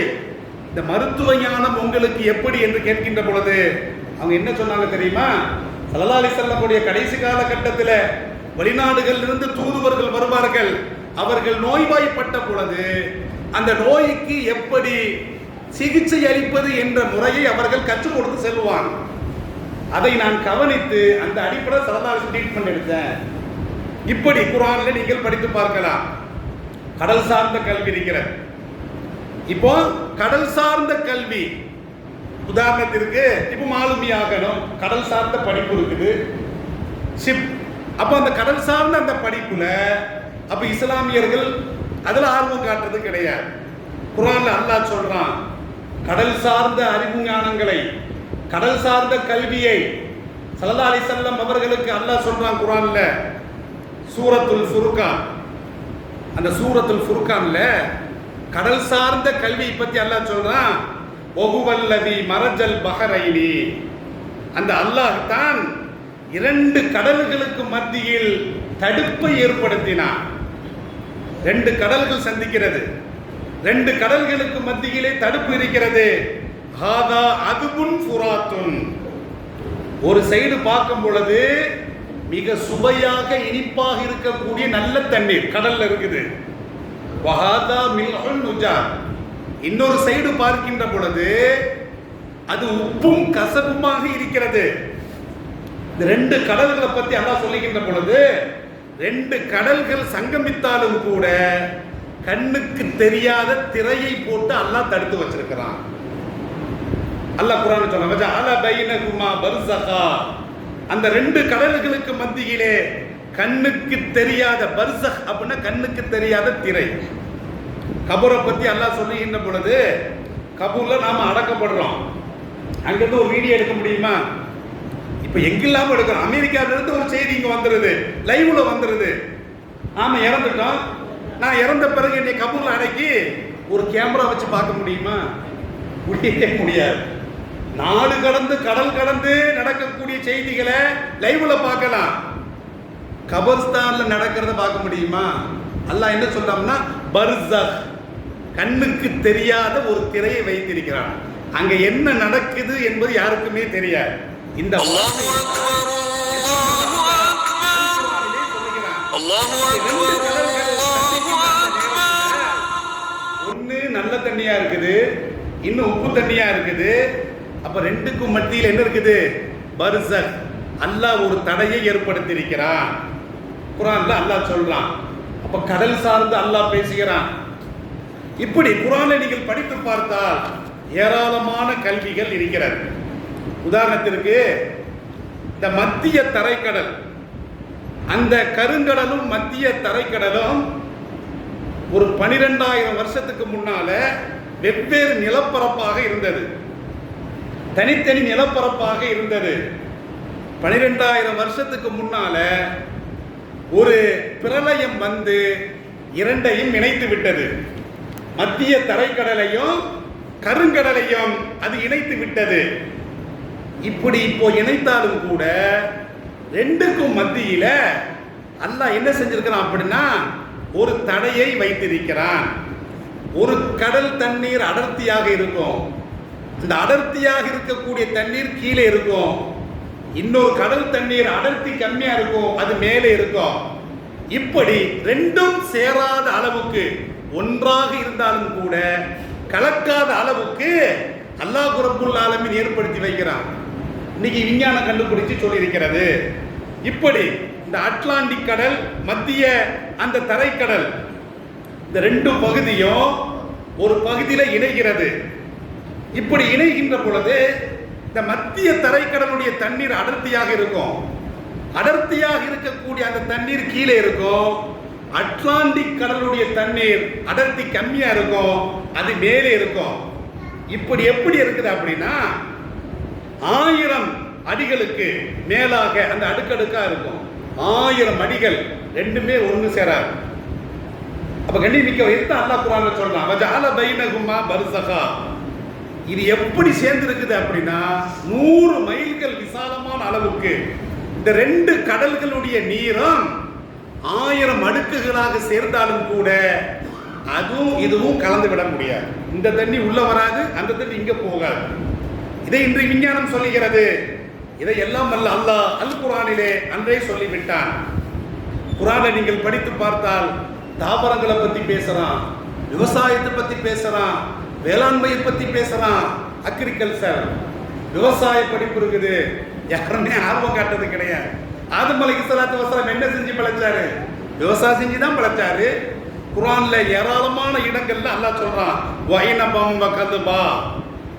இந்த மருத்துவ ஞானம் உங்களுக்கு எப்படி என்று கேட்கின்ற பொழுது அவங்க என்ன சொன்னாங்க தெரியுமா? ஸல்லல்லாஹு அலைஹி வஸல்லம் கடைசி காலகட்டத்தில் வெளிநாடுகளில் இருந்து தூதுவர்கள் வருவார்கள். அவர்கள் நோய்வாய்ப்பட்ட பொழுது அந்த நோய்க்கு எப்படி சிகிச்சை அளிப்பது என்ற முறையை அவர்கள் கற்றுக் கொடுத்து செல்வாங்க. அதை நான் கவனித்து அந்த அடிப்படை ஸல்லல்லாஹு ட்ரீட்மெண்ட் எடுத்தேன். இப்படி குர்ஆனில் நீங்கள் படித்து பார்க்கலாம். கடல் சார்ந்த கல்வி இருக்கிறது. இப்போ கடல் சார்ந்த கல்வி, உதாரணத்திற்கு இப்போ மாலுமி ஆகணும், கடல் சார்ந்த படிப்பு இருக்குது, ஷிப். அப்போ அந்த கடல் சார்ந்த அந்த படிப்புல அப்ப இஸ்லாமியர்கள் அதுல ஆர்வம் காட்டுறது கிடையாது. குர்ஆன்ல அல்லாஹ் சொல்றான், கடல் சார்ந்த அறிவு ஞானங்களை, கடல் சார்ந்த கல்வியை ஸல்லல்லாஹு அலைஹி வஸல்லம் அவர்களுக்கு அல்லாஹ் சொல்றான் குர்ஆன்ல, சூரத்துல் ஃபுர்கான். அந்த சூரத்துல் ஃபுர்கான்ல கடல் சார்ந்த கல்வியை பத்தி அல்லாஹ் சொல்றான், ஒஹுவல்லதி மரஜல் பஹரைனி. அந்த அல்லாஹ் தான் 2 கடல்களுக்கு மத்தியில் தடுப்பை ஏற்படுத்தினான். 2 கடல்கள் சந்திக்கிறது, 2 கடல்களுக்கு மத்தியிலே தடுப்பு இருக்கிறது. ஹாதா அதுபுன் ஃபுராத்துன். ஒரு சைடு பார்க்கும் பொழுது மிக சுவையாக இனிப்பாக இருக்கக்கூடிய நல்ல தண்ணீர் கடல்ல இருக்குது. வஹாதா மில்ஹுன் நுஜார். இன்னொரு சைடு பார்க்கின்ற பொழுது அது உப்பும் கசப்புமாக இருக்கிறது. இந்த 2 கடல்களை பத்தி அல்லாஹ் சொல்லுகின்ற பொழுது 2 கடல்கள் சங்கமித்தாலும் கூட கண்ணுக்கு தெரியாத திரையை போட்டு அல்லாஹ் தடுத்து வச்சிருக்கிறான். அல்லாஹ் குர்ஆன்ல சொல்றான், வஜஅல பைனகுமா பர்ஸகா. அந்த 2 கடல்களுக்கு மத்தியிலே கண்ணுக்கு தெரியாத பர்ஸக் அப்படின்னா கண்ணுக்கு தெரியாத திரை. கபரை பத்தி அல்லாஹ் சொல்லுகின்ற பொழுது, கபூர்ல நாம அடக்கப்படுறோம். அங்கிருந்து ஒரு வீடியோ எடுக்க முடியுமா? இப்ப எங்கெல்லாம் எடுக்கிறோம். அமெரிக்காவில இருந்து ஒரு செய்தி இங்க வந்துருது, லைவ்ல வந்துருது. நாம இறந்துட்டோம், நான் இறந்த பிறகு என்னை கபூர்ல அடக்கி ஒரு கேமரா வச்சு பார்க்க முடியுமா? முடியவே முடியாது. நாடு கடந்து கடல் கடந்து நடக்கக்கூடிய செய்திகளை லைவ்ல பார்க்கலாம். கபர்ஸ்தான்ல நடக்கிறத பார்க்க முடியுமா? அல்லாஹ் என்ன சொல்றான்னா, பர்ஸக், கண்ணுக்கு தெரியாத ஒரு திரையை வைத்திருக்கிறான். அங்க என்ன நடக்குது என்பது யாருக்குமே தெரியாது. இந்த ஒண்ணு நல்ல தண்ணியா இருக்குது, இன்னும் உப்பு தண்ணியா இருக்குது. அப்ப 2க்கும் மத்தியில் என்ன இருக்குது? பர்ஸக். அல்லாஹ் ஒரு தடையை ஏற்படுத்தி இருக்கிறான். குர்ஆன்ல அல்லாஹ் சொல்றான். அப்ப கடல் சார்ந்து அல்லாஹ் பேசுகிறான். இப்படி குர்ஆனை நீங்கள் படித்து பார்த்தால் ஏராளமான கல்விகள் இருக்கிறது. உதாரணத்திற்கு இந்த மத்திய தரைக்கடல், அந்த கருங்கடலும் மத்திய தரைக்கடலும் ஒரு 12,000 வருஷத்துக்கு முன்னால வெவ்வேறு நிலப்பரப்பாக இருந்தது, தனித்தனி நிலப்பரப்பாக இருந்தது. 12,000 வருஷத்துக்கு முன்னால ஒரு பிரளயம் வந்து இரண்டையும் இணைத்து விட்டது. மத்திய தரைக்கடலையும் கருங்கடலையும் அது இணைத்து விட்டது. இப்படி இப்போ இணைத்தாலும் கூட ரெண்டுக்கும் மத்தியில அல்லாஹ் என்ன செஞ்சிருக்கிறான் அப்படின்னா ஒரு தடையை வைத்திருக்கிறான். ஒரு கடல் தண்ணீர் அடர்த்தியாக இருக்கும், அந்த அடர்த்தியாக இருக்கக்கூடிய தண்ணீர் கீழே இருக்கும். இன்னொரு கடல் தண்ணீர் அடர்த்தி கம்மியா இருக்கும், அது மேலே இருக்கும். இப்படி ரெண்டும் சேராத அளவுக்கு, ஒன்றாக இருந்தாலும் கூட கலக்காத அளவுக்கு அல்லாஹ் ரப்புல் ஆலமீன் ஏற்படுத்தி வைக்கிறான். இன்னைக்கு விஞ்ஞானம் கண்டுபிடிச்சு சொல்லி இருக்கிறது. இப்படி இந்த அட்லாண்டிக் கடல், மத்திய அந்த தரைக்கடல், இந்த ரெண்டு பகுதியும் ஒரு பகுதியில இணைகிறது. இப்படி இணைகின்ற பொழுது இந்த மத்திய தரைக்கடலுடைய தண்ணீர் அடர்த்தியாக இருக்கும், அடர்த்தியாக இருக்கக்கூடிய அந்த தண்ணீர் கீழே இருக்கும். அட்லாண்டிக் கடலுடைய தண்ணீர் அடர்த்தி கம்மியா இருக்கும், அது மேலே இருக்கும். இப்படி எப்படி இருக்குது அப்படின்னா 1000 அடிகளுக்கு மேலாக அந்த அடுக்கடுக்கா இருக்கும். 1000 அடிகள், ரெண்டுமே ஒன்று சேராது. அப்ப கண்ணிமிக்க வைத்து அல்லாஹ் குர்ஆன்ல சொல்றான், வஜஅல பைனஹுமா பர்ஸகா. இது எப்படி சேர்ந்து இருக்குது அப்படின்னா 100 மைல்கள் விசாலமான அளவுக்கு இந்த ரெண்டு கடல்களுடைய நீரும் 1000 அடுக்குகளாக சேர்ந்தாலும் கூட அதுவும் இதுவும் கலந்து விட முடியாது. இந்த தண்ணி உள்ள வராது, அந்த தண்ணி இங்க போகாது. இதை இன்று விஞ்ஞானம் சொல்லுகிறது. இதை எல்லாம் அல்ல அல்லாஹ் அல் குர்ஆனிலே அன்றே சொல்லிவிட்டான். குர்ஆனை நீங்கள் படித்து பார்த்தால் தாவரங்களை பத்தி பேசுறான், விவசாயத்தை பத்தி பேசுறான், வேளாண்மையை பத்தி பேசுறான். அக்ரிகல்ச்சர் விவசாய படிப்பு இருக்குது, யாருமே ஆர்வம் காட்டுறது கிடையாது. ஆதம் அலைஹிஸ்ஸலாத்து வஸலாம் என்ன செஞ்சு படைச்சாரு? விவசாயம் செஞ்சு தான் படைச்சாரு. குர்ஆன்ல ஏராளமான இடங்கள்ல அல்லாஹ் சொல்றான், வைனபம் வகதுபா,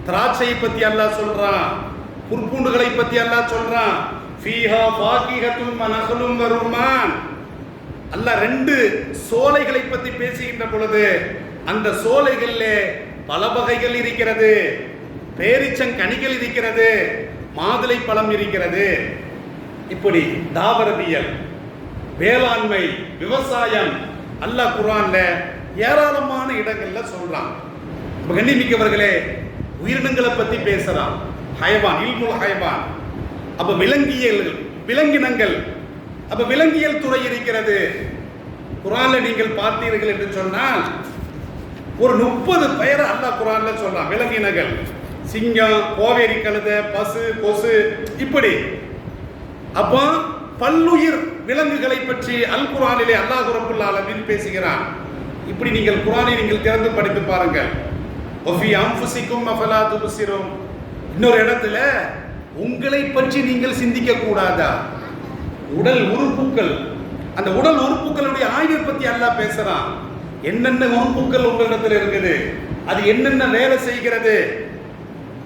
திராட்சையை பத்தி அல்லாஹ் சொல்றான், புற்பூண்டுகளை பத்தி அல்லாஹ் சொல்றான், ஃபீஹா ஃபாகிஹத்துன் வ நஹ்லும் வ ரும்மான். அல்லாஹ் 2 சோலைகளை பத்தி பேசுகின்ற பொழுது அந்த சோலைகளிலே பல வகைகள் இருக்கிறது, பேரிச்சங்கனிகள் இருக்கிறது, மாதுளை பழம் இருக்கிறது. இப்படி தாவரவியல், வேளாண்மை, விவசாயம் அல்லாஹ் குர்ஆன்ல ஏராளமான இடங்கள்ல சொல்றான். கண்ணிமிக்கவர்களே, உயிரினங்களை பத்தி பேசுறான், ஹயவான், இல்முல் ஹயவான். அப்ப விலங்கியல், விலங்கினங்கள், அப்ப விலங்கியல் துறை இருக்கிறது. குர்ஆன்ல நீங்கள் பார்த்தீர்கள் என்று சொன்னால் ஒரு 30 பெயரை அல்லாஹ் குர்ஆன்ல சொல்றான். விலங்கினங்கள், சிங்கம், கோவேரி கழுதை, பசு, கொசு, இப்படி. அப்போ பல்லுயிர் விலங்குகளை பற்றி அல் குர்ஆனிலே அல்லாஹ் ரப்புல் ஆலமீன் பேசுகிறான். இப்படி நீங்கள் குர்ஆனை நீங்கள் திறந்து படித்து பாருங்கள். வஃபி அன்ஃபுசிக்கும் அஃபலா துப்சிரும். இன்னொரு இடத்துல உங்களை பற்றி நீங்கள் சிந்திக்க கூடாதா? உடல் உறுப்புகள், அந்த உடல் உறுப்புகளுடைய ஆய்வை பத்தி அல்லாஹ் பேசுறான். என்னென்ன உறுப்புகள் உங்களிடத்தில் இருக்குது, அது என்னென்ன வேலை செய்கிறது,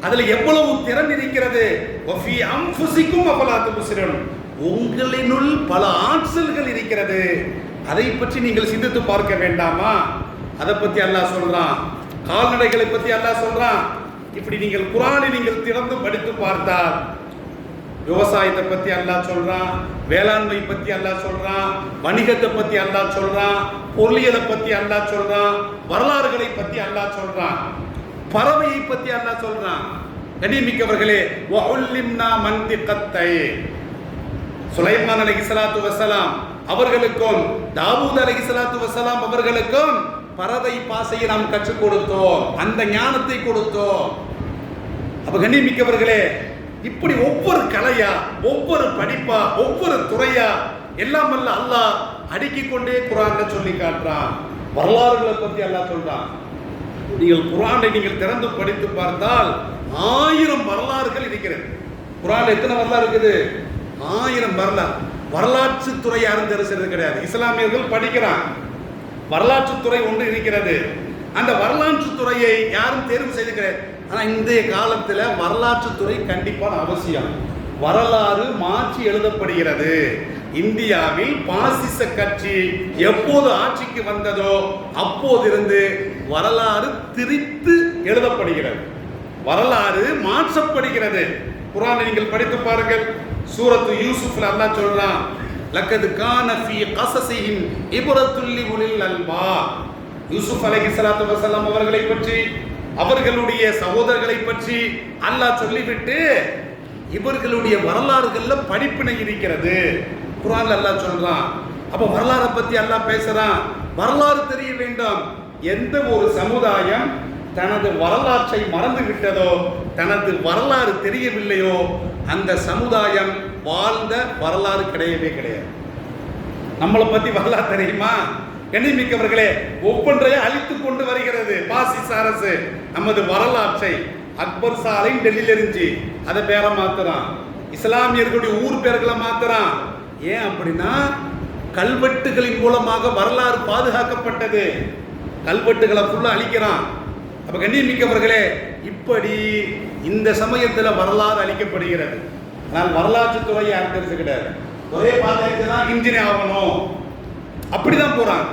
அதுல எவ்வளவு திறன் இருக்கிறது. வஃபி அன்ஃபுசிக்கும் அஃபலா துப்சிரும். உங்களினுள் பல ஆற்றல்கள் இருக்கிறது, அதை பற்றி நீங்கள் சிந்தித்து பார்க்க வேண்டாமா? அதை பத்தி அல்லாஹ் சொல்றான். கால்நடைகளை பத்தி அல்லாஹ் சொல்றான். இப்படி நீங்கள் குர்ஆனை நீங்கள் திறந்து படித்து பார்த்தால் விவசாயத்தை பத்தி அல்லாஹ் சொல்றான், வேளாண்மை பத்தி அல்லாஹ் சொல்றான், வணிகத்தை பத்தி அல்லாஹ் சொல்றான், பொருளியலை பத்தி அல்லாஹ் சொல்றான், வரலாறுகளை பத்தி அல்லாஹ் சொல்றான், பறவையை பத்தி அல்லாஹ் சொல்றான். கண்ணியமிக்கவர்களே, வஉல்லிம்னா மன்திகத்தை. சுலைமான் அலைஹிஸ்ஸலாத்து வஸலாம் அவர்களுக்கும் தாவூத் அலைஹிஸ்ஸலாத்து வஸலாம் அவர்களுக்கும் பறவை பாசையை நாம் கற்றுக் கொடுத்தோம், அந்த ஞானத்தை கொடுத்தோம். அப்ப கண்ணியமிக்கவர்களே, இப்படி ஒவ்வொரு கலையா, ஒவ்வொரு படிப்பா, ஒவ்வொரு துறையா எல்லாம் அல்ல அல்லாஹ் அடுக்கிக் கொண்டே குர்ஆன்ல சொல்லி காட்டுறான். வரலாறுகளை பத்தி அல்லாஹ் சொல்றான். நீங்கள் குர்ஆனை நீங்கள் திறந்து படித்து பார்த்தால் 1000 வரலாறுகள் இருக்கிறது. குர்ஆன்ல எத்தனை வரலாறு இருக்குது? 1000 வரலாறு. வரலாற்று துறை யாரும் தெரிஞ்சது கிடையாது. இஸ்லாமியர்கள் படிக்கிறான், வரலாற்று துறை ஒன்று இருக்கிறது. அந்த வரலாற்று துறையை யாரும் தேர்வு செய்து கிடையாது. ஆனா இன்றைய காலத்துல வரலாற்று துறை கண்டிப்பான அவசியம். வரலாறு மாற்றி எழுதப்படுகிறது, இந்தியாவில் பாசிச கட்சி எப்போது ஆட்சிக்கு வந்ததோ அப்போதிருந்து வரலாறு திரித்து எழுதப்படுகிறது, வரலாறு மாற்றப்படுகிறது. குர்ஆனை நீங்கள் படித்து பாருங்கள். சூரத்து யூசுஃப்ல அல்லாஹ் சொல்றான், லக்கது கான ஃபீ கஸஸிஹிம் இப்ரத்துல் லிஉலில் அல்பாப். யூசுப் அலைஹிஸ்ஸலாத்து வஸலாம் அவர்களை பற்றி, அவர்களுடைய சகோதரர்களை பற்றி அல்லாஹ் சொல்லிவிட்டு இவர்களுடைய வரலாறுகள்ல படிப்பினை இருக்கிறது குர்ஆன்ல அல்லாஹ் சொல்றான். அப்ப வரலாறை பத்தி அல்லாஹ் பேசுறான். வரலாறு தெரிய வேண்டும். எந்த ஒரு சமுதாயம் தனது வரலாற்றை மறந்து விட்டதோ, தனது வரலாறு தெரியவில்லையோ, அந்த சமுதாயம் வாழ்ந்த வரலாறு கிடையவே கிடையாது. நம்மளை பத்தி வரலாறு தெரியுமா? கண்ணியமிக்கவர்களே, ஒவ்வொன்றையும் அழித்துக் கொண்டு வருகிறது பாசிச அரசு நமது வரலாற்றை. அக்பர் சாலை டெல்லியில இருந்துச்சு, அதை பேரை மாத்துறான். இஸ்லாமியர்களுடைய ஊர் பேர்களை மாத்துறான். ஏன் அப்படின்னா கல்வெட்டுகளின் மூலமாக வரலாறு பாதுகாக்கப்பட்டது. கல்வெட்டுகளை ஃபுல்லா அழிக்கிறான். அப்ப கண்ணியமிக்கவர்களே, இப்படி இந்த சமயத்தில் வரலாறு அளிக்கப்படுகிறது. ஆனால் வரலாற்று துறையை யாரும் தெரிஞ்சுக்கிட்டாரு. ஒரே பாதைக்கு இன்ஜினியர் ஆகணும் அப்படிதான் போறாங்க,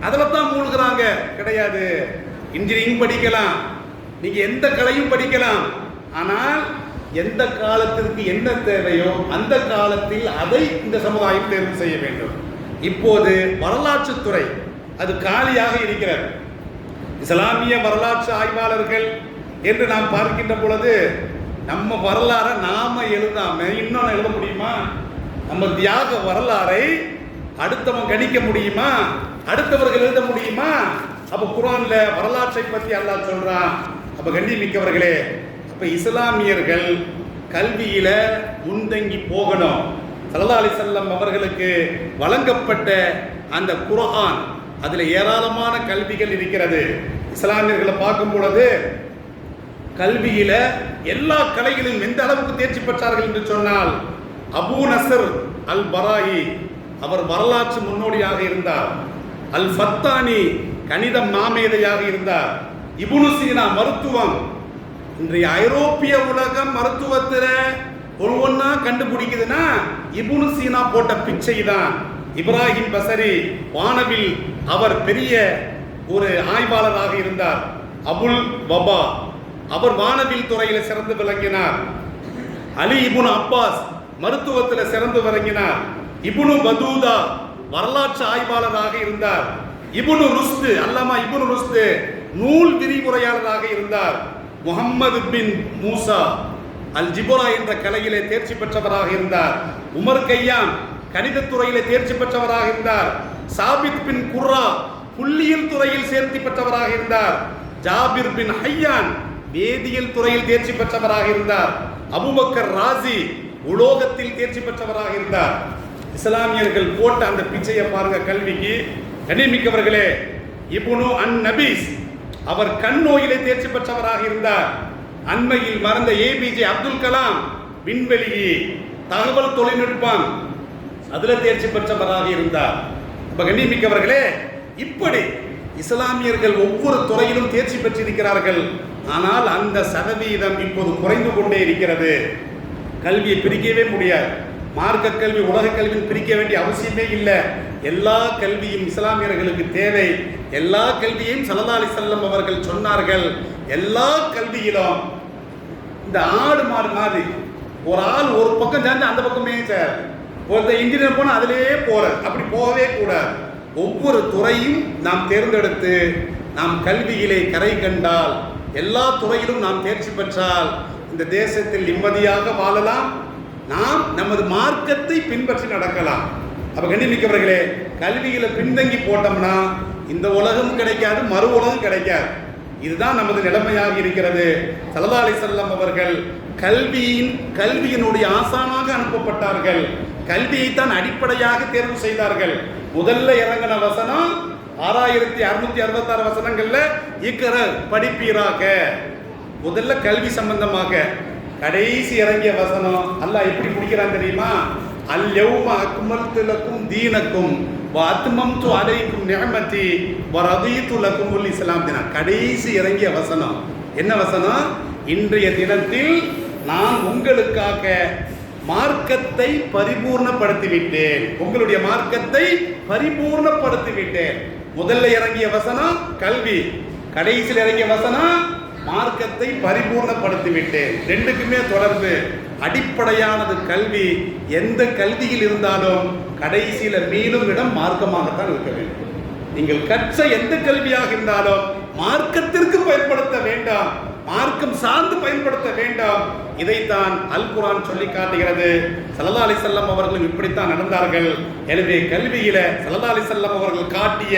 அதில் தான் மூழ்கிறாங்க. கிடையாது. இன்ஜினியரிங் படிக்கலாம், நீங்க எந்த கலையும் படிக்கலாம். ஆனால் எந்த காலத்திற்கு என்ன தேவையோ அந்த காலத்தில் அதை இந்த சமுதாயம் தேர்வு செய்ய வேண்டும். இப்போது வரலாற்று துறை அது காலியாக இருக்கிறது. இஸ்லாமிய வரலாற்று ஆய்வாளர்கள் என்று நாம் பார்க்கின்ற பொழுது நம்ம வரலாறை நாம எழுதாம இன்னொன்னு எழுத முடியுமா? நம்ம தியாக வரலாறை அடுத்தவன் கணிக்க முடியுமா? அடுத்தவர்கள் எழுத முடியுமா? அப்ப குர்ஆன்ல வரலாற்றை பத்தி அல்லாஹ் சொல்றான். அப்ப கண்ணியமிக்கவர்களே, அப்ப இஸ்லாமியர்கள் கல்வியில முன்தங்கி போகணும். ஸல்லல்லாஹு அலைஹி வஸல்லம் அவர்களுக்கு வழங்கப்பட்ட அந்த குர்ஆன், அதுல ஏராளமான கல்விகள் இருக்கிறது. இஸ்லாமியர்களை பார்க்கும் பொழுது கல்வியில எல்லா கலைகளிலும் எந்த அளவுக்கு தேர்ச்சி பெற்றார்கள் என்று சொன்னால், அபூ நஸ்ர் அல் பராயி அவர் வரலாற்று முன்னோடியாக இருந்தார். அல் ஃபத்தானி கணிதம் மாமேதையாக இருந்தார். இப்னு சீனா மருத்துவம். இன்றைய ஐரோப்பிய உலகம் மருத்துவத்தில் ஒவ்வொன்றா கண்டுபிடிக்குதுன்னா இப்னு சீனா போட்ட பிச்சை தான். இப்ராஹிம் பசரி வானவில் அவர் பெரிய ஒரு ஆய்வாளராக இருந்தார். அபுல் வபா அவர் வானவில் துறையில் சிறந்து விளங்கினார். அலி இப்னு அப்பாஸ் மருத்துவத்தில் சிறந்து விளங்கினார். இப்னு பதூதா வரலாற்று ஆய்வாளராக இருந்தார். இப்னு ருஷ்து அல்லாமா இப்னு ருஷ்து நூல் விரிவுரையாளராக இருந்தார். முஹம்மது பின் மூசா அல் ஜிபுரா என்ற கலையிலே தேர்ச்சி பெற்றவராக இருந்தார். உமர் கையாம் கணிதத் துறையிலே தேர்ச்சி பெற்றவராக இருந்தார். சாபித் பின் குர்ரா புள்ளியியல் துறையில் தேர்ச்சி பெற்றவராக இருந்தார். ஜாபிர் பின் ஹையான் வேதியியல் துறையில் தேர்ச்சி பெற்றவராக இருந்தார். அபூபக்கர் ராசி உலோகத்தில் தேர்ச்சி பெற்றவராக இருந்தார். இஸ்லாமியர்கள் போட்ட அந்த பிச்சையை பாருங்க கல்விக்கு. கண்ணியமிக்கவர்களே, இப்னு அன் நபீஸ் அவர் கண் நோயிலே தேர்ச்சி பெற்றவராக இருந்தார். அண்மையில் மறந்த ஏபிஜே அப்துல் கலாம் விண்வெளி தகவல் தொழில்நுட்பம் அதுல தேர்ச்சி பெற்றவராக இருந்தார். அப்ப கண்ணியமிக்கவர்களே, இப்படி இஸ்லாமியர்கள் ஒவ்வொரு துறையிலும் தேர்ச்சி பெற்றிருக்கிறார்கள். ஆனால் அந்த சதவீதம் இப்போது குறைந்து கொண்டே இருக்கிறது. கல்வியை பிரிக்கவே முடியாது. மார்க்க கல்வி உலக கல்வியும் பிரிக்க வேண்டிய அவசியமே இல்லை. எல்லா கல்வியும் இஸ்லாமியர்களுக்கு தேவை. எல்லா கல்வியையும் ஸல்லல்லாஹு அலைஹி வஸல்லம் அவர்கள் சொன்னார்கள். எல்லா கல்வியிலும் இந்த ஆடு மாடு மாதிரி ஒரு ஆள் ஒரு பக்கம் சார்ந்து அந்த பக்கமே சார் ஒருத்தர் இன்ஜினியர் போனால் அதிலேயே போறார். அப்படி போகவே கூடாது. ஒவ்வொரு துறையும் நாம் தேர்ந்தெடுத்து நாம் கல்வியிலே கரை கண்டால், எல்லா துறையிலும் நாம் தேர்ச்சி பெற்றால் இந்த தேசத்தில் நிம்மதியாக வாழலாம். நாம் நமது மார்க்கத்தை பின்பற்றி நடக்கலாம். அப்ப கண்ணியமிக்கவர்களே, கல்வியில பின்தங்கி போட்டோம்னா இந்த உலகம் கிடைக்காது, மறு உலகம் கிடைக்காது. இதுதான் நமது நிலைமையாக இருக்கிறது. ஸல்லல்லாஹு அலைஹி வஸல்லம் அவர்கள் கல்வியினுடைய ஆசானாக அனுப்பப்பட்டார்கள். கல்வியைத்தான் அடிப்படையாக தேர்வு செய்தார்கள். முதல்ல இறங்கின வசனம் 6666 வசனங்கள்ல இக்கர படிப்பீராக, முதல்ல கல்வி சம்பந்தமாக. கடைசி இறங்கிய வசனம் அல்லாஹ் எப்படி முடிக்கிறான் தெரியுமா? அல் யௌம அக்மல்து லக்கும் தீனக்கும் வ அத்மம்து அலைக்கும் நிஅமதி வ ரதீது லக்குமுல் இஸ்லாம் தீனா. கடைசி இறங்கிய வசனம் என்ன வசனம்? இன்றைய தினத்தில் நான் உங்களுக்காக மார்க்கத்தை பரிபூர்ணப்படுத்தி விட்டேன், உங்களுடைய மார்க்கத்தை பரிபூர்ணப்படுத்தி விட்டேன். முதல்ல இறங்கிய வசனம் கல்வி, கடைசியில் இறங்கிய வசனம் மார்க்கத்தை பரிபூர்ணப்படுத்தி விட்டேன். ரெண்டுக்குமே தொடர்பு. அடிப்படையானது கல்வி. எந்த கல்வியில் இருந்தாலும் கடைசியில மீண்டும் இடம் மார்க்கமாகத்தான் இருக்க வேண்டும். நீங்கள் கற்ற எந்த கல்வியாக இருந்தாலும் மார்க்கத்திற்கு பயன்படுத்த வேண்டாம், மார்க்கம் சார்ந்து பயன்படுத்த வேண்டாம். இதைத்தான் அல் குர்ஆன் சொல்லி காட்டுகிறது. ஸல்லல்லாஹு அலைஹி வஸல்லம் அவர்களும் இப்படித்தான் நடந்தார்கள். எனவே கல்வியில ஸல்லல்லாஹு அலைஹி வஸல்லம் அவர்கள் காட்டிய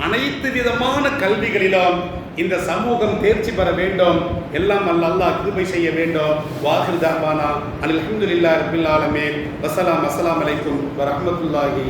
அனைத்து விதமான கல்விகளிலும் இந்த சமூகம் தேர்ச்சி பெற வேண்டும். எல்லாம் அல்லாஹ் கிருபை செய்ய வேண்டும். வாஹிர் தஅவானா அல்ஹம்துலில்லாஹி ரப்பில் ஆலமீன். வஸ்ஸலாமு அலைக்கும் வரஹ்மத்துல்லாஹி